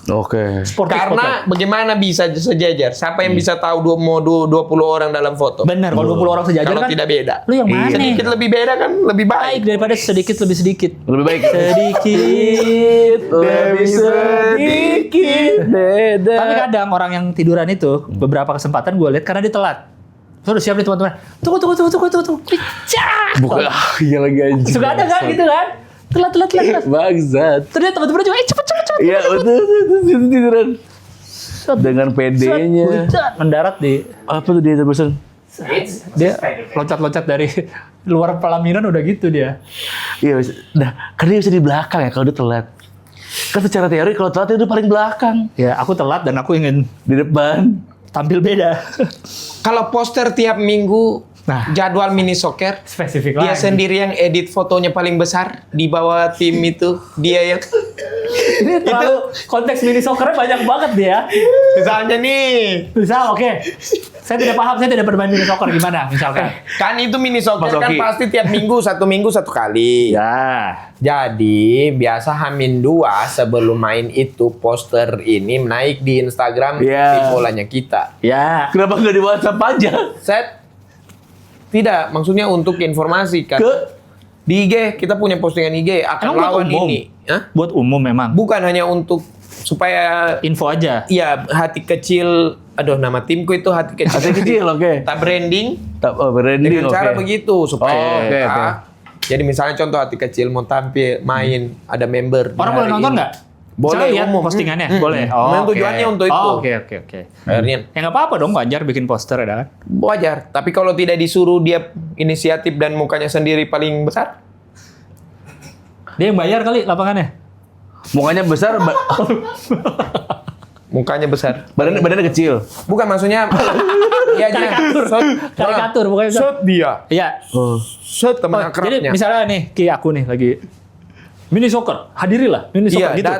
Oke. Karena bagaimana bisa sejajar? Siapa yang bisa tahu 20 orang dalam foto? Bener, kalau 20 orang sejajar Kalau kan. tidak beda. Lu yang mana? Sedikit lebih beda kan lebih Baik baik. daripada sedikit lebih sedikit. Lebih baik. Sedikit Lebih sedikit beda. Tapi kadang orang yang tiduran itu beberapa kesempatan gue lihat karena dia telat. Sudah siap nih teman-teman. Tunggu. Cak. Bukan. Iya lagi anjing. Suka ada kan gitu kan? Telat. Bangsat. Terus dia teman-teman juga cepet. Iya, betul tiduran. Dengan PD-nya. Mendarat di Apa tuh dia terusan? dia loncat-loncat dari luar pelaminan udah gitu dia. Iya, nah, kan dia bisa di belakang ya kalau dia telat. Kan secara teori kalau telat dia udah paling belakang. Ya, aku telat dan aku ingin Di depan. tampil beda. Kalau poster tiap minggu Nah. jadwal mini soccer, Spesifik dia lagi. sendiri yang edit fotonya paling besar di bawah tim itu. Dia yang Ini terlalu konteks mini soccer banyak banget dia. misalnya nih, Misal, oke. Saya tidak paham, saya tidak bermain mini soccer gimana misalkan. kan itu mini soccer Mas kan Oki. pasti tiap minggu satu kali. Ya. Jadi biasa H-2 sebelum main itu poster ini naik di Instagram Iya. tim bolanya kita. Ya. Kenapa nggak di WhatsApp aja? Set tidak, maksudnya untuk informasi kan. Di IG kita punya postingan IG akan Emang buat lawan umum? ini. Hah? Buat umum memang. Bukan hanya untuk supaya Info aja. ya hati kecil. Aduh, nama timku itu hati kecil. Hati kecil, oke. Kita branding Branding, dengan cara oke. begitu supaya. Oh, oke. Jadi misalnya contoh hati kecil mau tampil main ada member. di Orang boleh hari nonton ini. nggak? Boleh, Misalnya lihat umum. postingannya, Hmm. boleh. Memang oke. tujuannya untuk itu. Oh, oke. Akhirnya Ya nggak apa-apa dong, wajar bikin poster ada kan. wajar. Tapi kalau tidak disuruh dia inisiatif dan mukanya sendiri paling besar. Dia yang bayar kali lapangannya. Mukanya besar, Mukanya besar. badannya kecil. Bukan maksudnya. Iya dia. Karikatur pokoknya. Shot dia. Iya. Oh. Shot teman Jadi akrabnya. misalnya nih, Ki aku nih lagi mini soccer, hadirilah mini Iya, soccer gitu.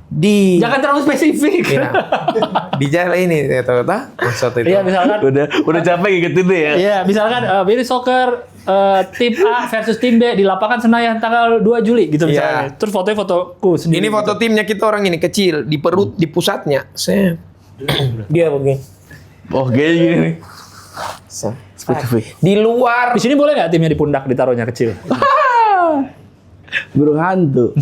di Jangan terlalu spesifik. Iya. Di jalan ini ya tahu maksud itu. Iya, misalkan Udah capek ngikutin deh ya. Iya, misalkan mini soccer tim A versus tim B di lapangan Senayan tanggal 2 Juli gitu misalnya. Iya. Terus fotonya fotoku sendiri. Ini foto timnya kita orang ini kecil di perut di pusatnya. Dia begini. Oh, kayak gini nih. Spesifik. Di luar Di sini boleh nggak timnya di pundak ditaruhnya kecil? Burung hantu.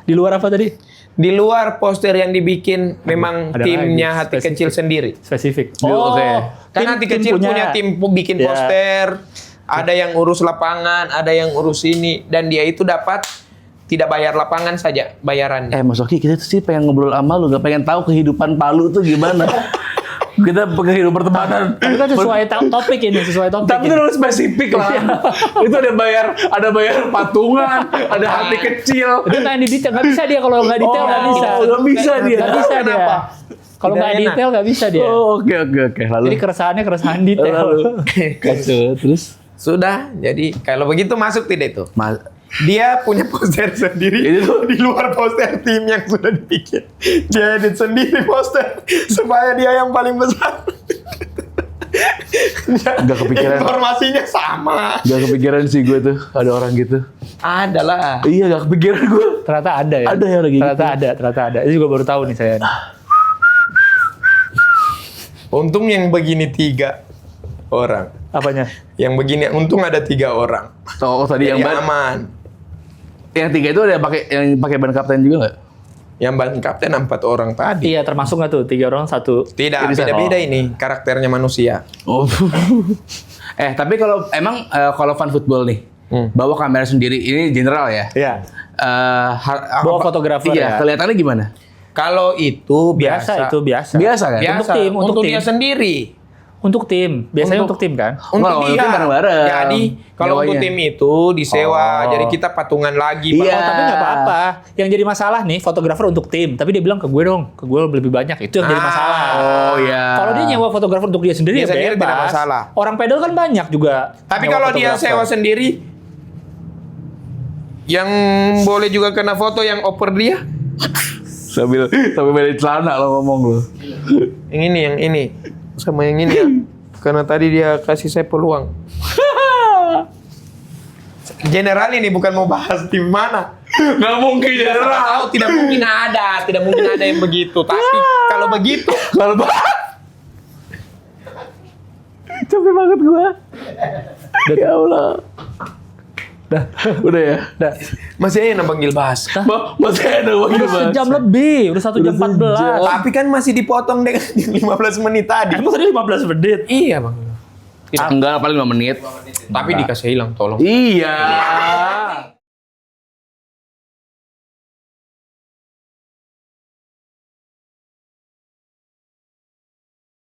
Di luar apa tadi? di luar poster yang dibikin memang ada timnya lagi, hati spesifik. kecil sendiri. Spesifik. Oke. Kan hati kecil punya tim bikin Ya. poster. Ada yang urus lapangan, ada yang urus ini, dan dia itu dapat tidak bayar lapangan saja bayarannya. Mas Oki, kita tuh sih pengen ngobrol sama lu, gak pengen tahu kehidupan Palu tuh gimana. Kita kehidupan pertemanan. Tapi kan sesuai topik ini, sesuai topik. Tapi itu harus spesifik lah. Itu ada bayar patungan, ada hati kecil. Itu kayak di detail, nggak bisa dia kalau nggak detail nggak bisa. Nggak bisa dia. Nggak bisa dia. Kalau nggak Tidak enak. detail nggak bisa dia. Oke. Lalu. Jadi keresahan detail. Kacau. Terus? Sudah, jadi kalau begitu masuk tidak itu. Dia punya poster sendiri Itu di luar poster tim yang sudah dibikin. Dia edit sendiri poster supaya dia yang paling besar. Gak kepikiran. Informasinya sama. Gak kepikiran sih gue tuh ada orang gitu. Ada lah. Iya gak kepikiran gue. Ternyata ada ya. Ada ya lagi Ternyata ada. Itu juga baru tahu nih saya. Untung yang begini 3 orang. Apanya? Yang begini untung ada 3 orang. Oh tadi Jadi yang ban. aman. Yang 3 itu ada pakai ban kapten juga nggak? Yang ban kapten 4 orang tadi. Iya termasuk nggak tuh 3 orang 1. Tidak, Bisa. beda-beda ini karakternya manusia. Oh. Tapi kalau emang kalau fan football nih, bawa kamera sendiri ini general ya. Iya. Bawa fotografer Iya, ya. kelihatannya gimana? Kalau itu biasa. Itu biasa. Biasa kan? Biasa. Untuk tim, untuk tim. dia sendiri. Untuk tim. Biasanya untuk tim kan? Kalau Untuk itu dia. bareng-bareng. Jadi kalau untuk Nyawanya. tim itu disewa. Jadi kita patungan lagi. Iya. Oh, tapi nggak apa-apa. Yang jadi masalah nih fotografer untuk tim, tapi dia bilang ke gue dong, ke gue lebih banyak. Itu yang jadi masalah. Oh iya. Kalau dia nyewa fotografer untuk dia sendiri Dia ya sendiri bebas. tidak masalah. Orang pedal kan banyak juga. Tapi nyewa kalau dia fotografer. sewa sendiri, yang boleh juga kena foto yang oper dia. sambil beli celana lo ngomong lo. Yang ini. Sama yang ini ya. Karena tadi dia kasih saya peluang. General ini bukan mau bahas tim mana. Nggak mungkin ya. Tahu tidak mungkin ada yang begitu. Tapi kalau begitu, Kalau capek banget gua. Ya Allah. Udah ya. masih enak panggil bahas. Masih ada waktu Udah sejam lebih, udah 1 jam 14. Tapi kan masih dipotong dengan 15 menit tadi. Emang tadi 15 menit. Iya bang. Enggak, paling 5 menit. Tapi dikasih hilang, tolong. Iya.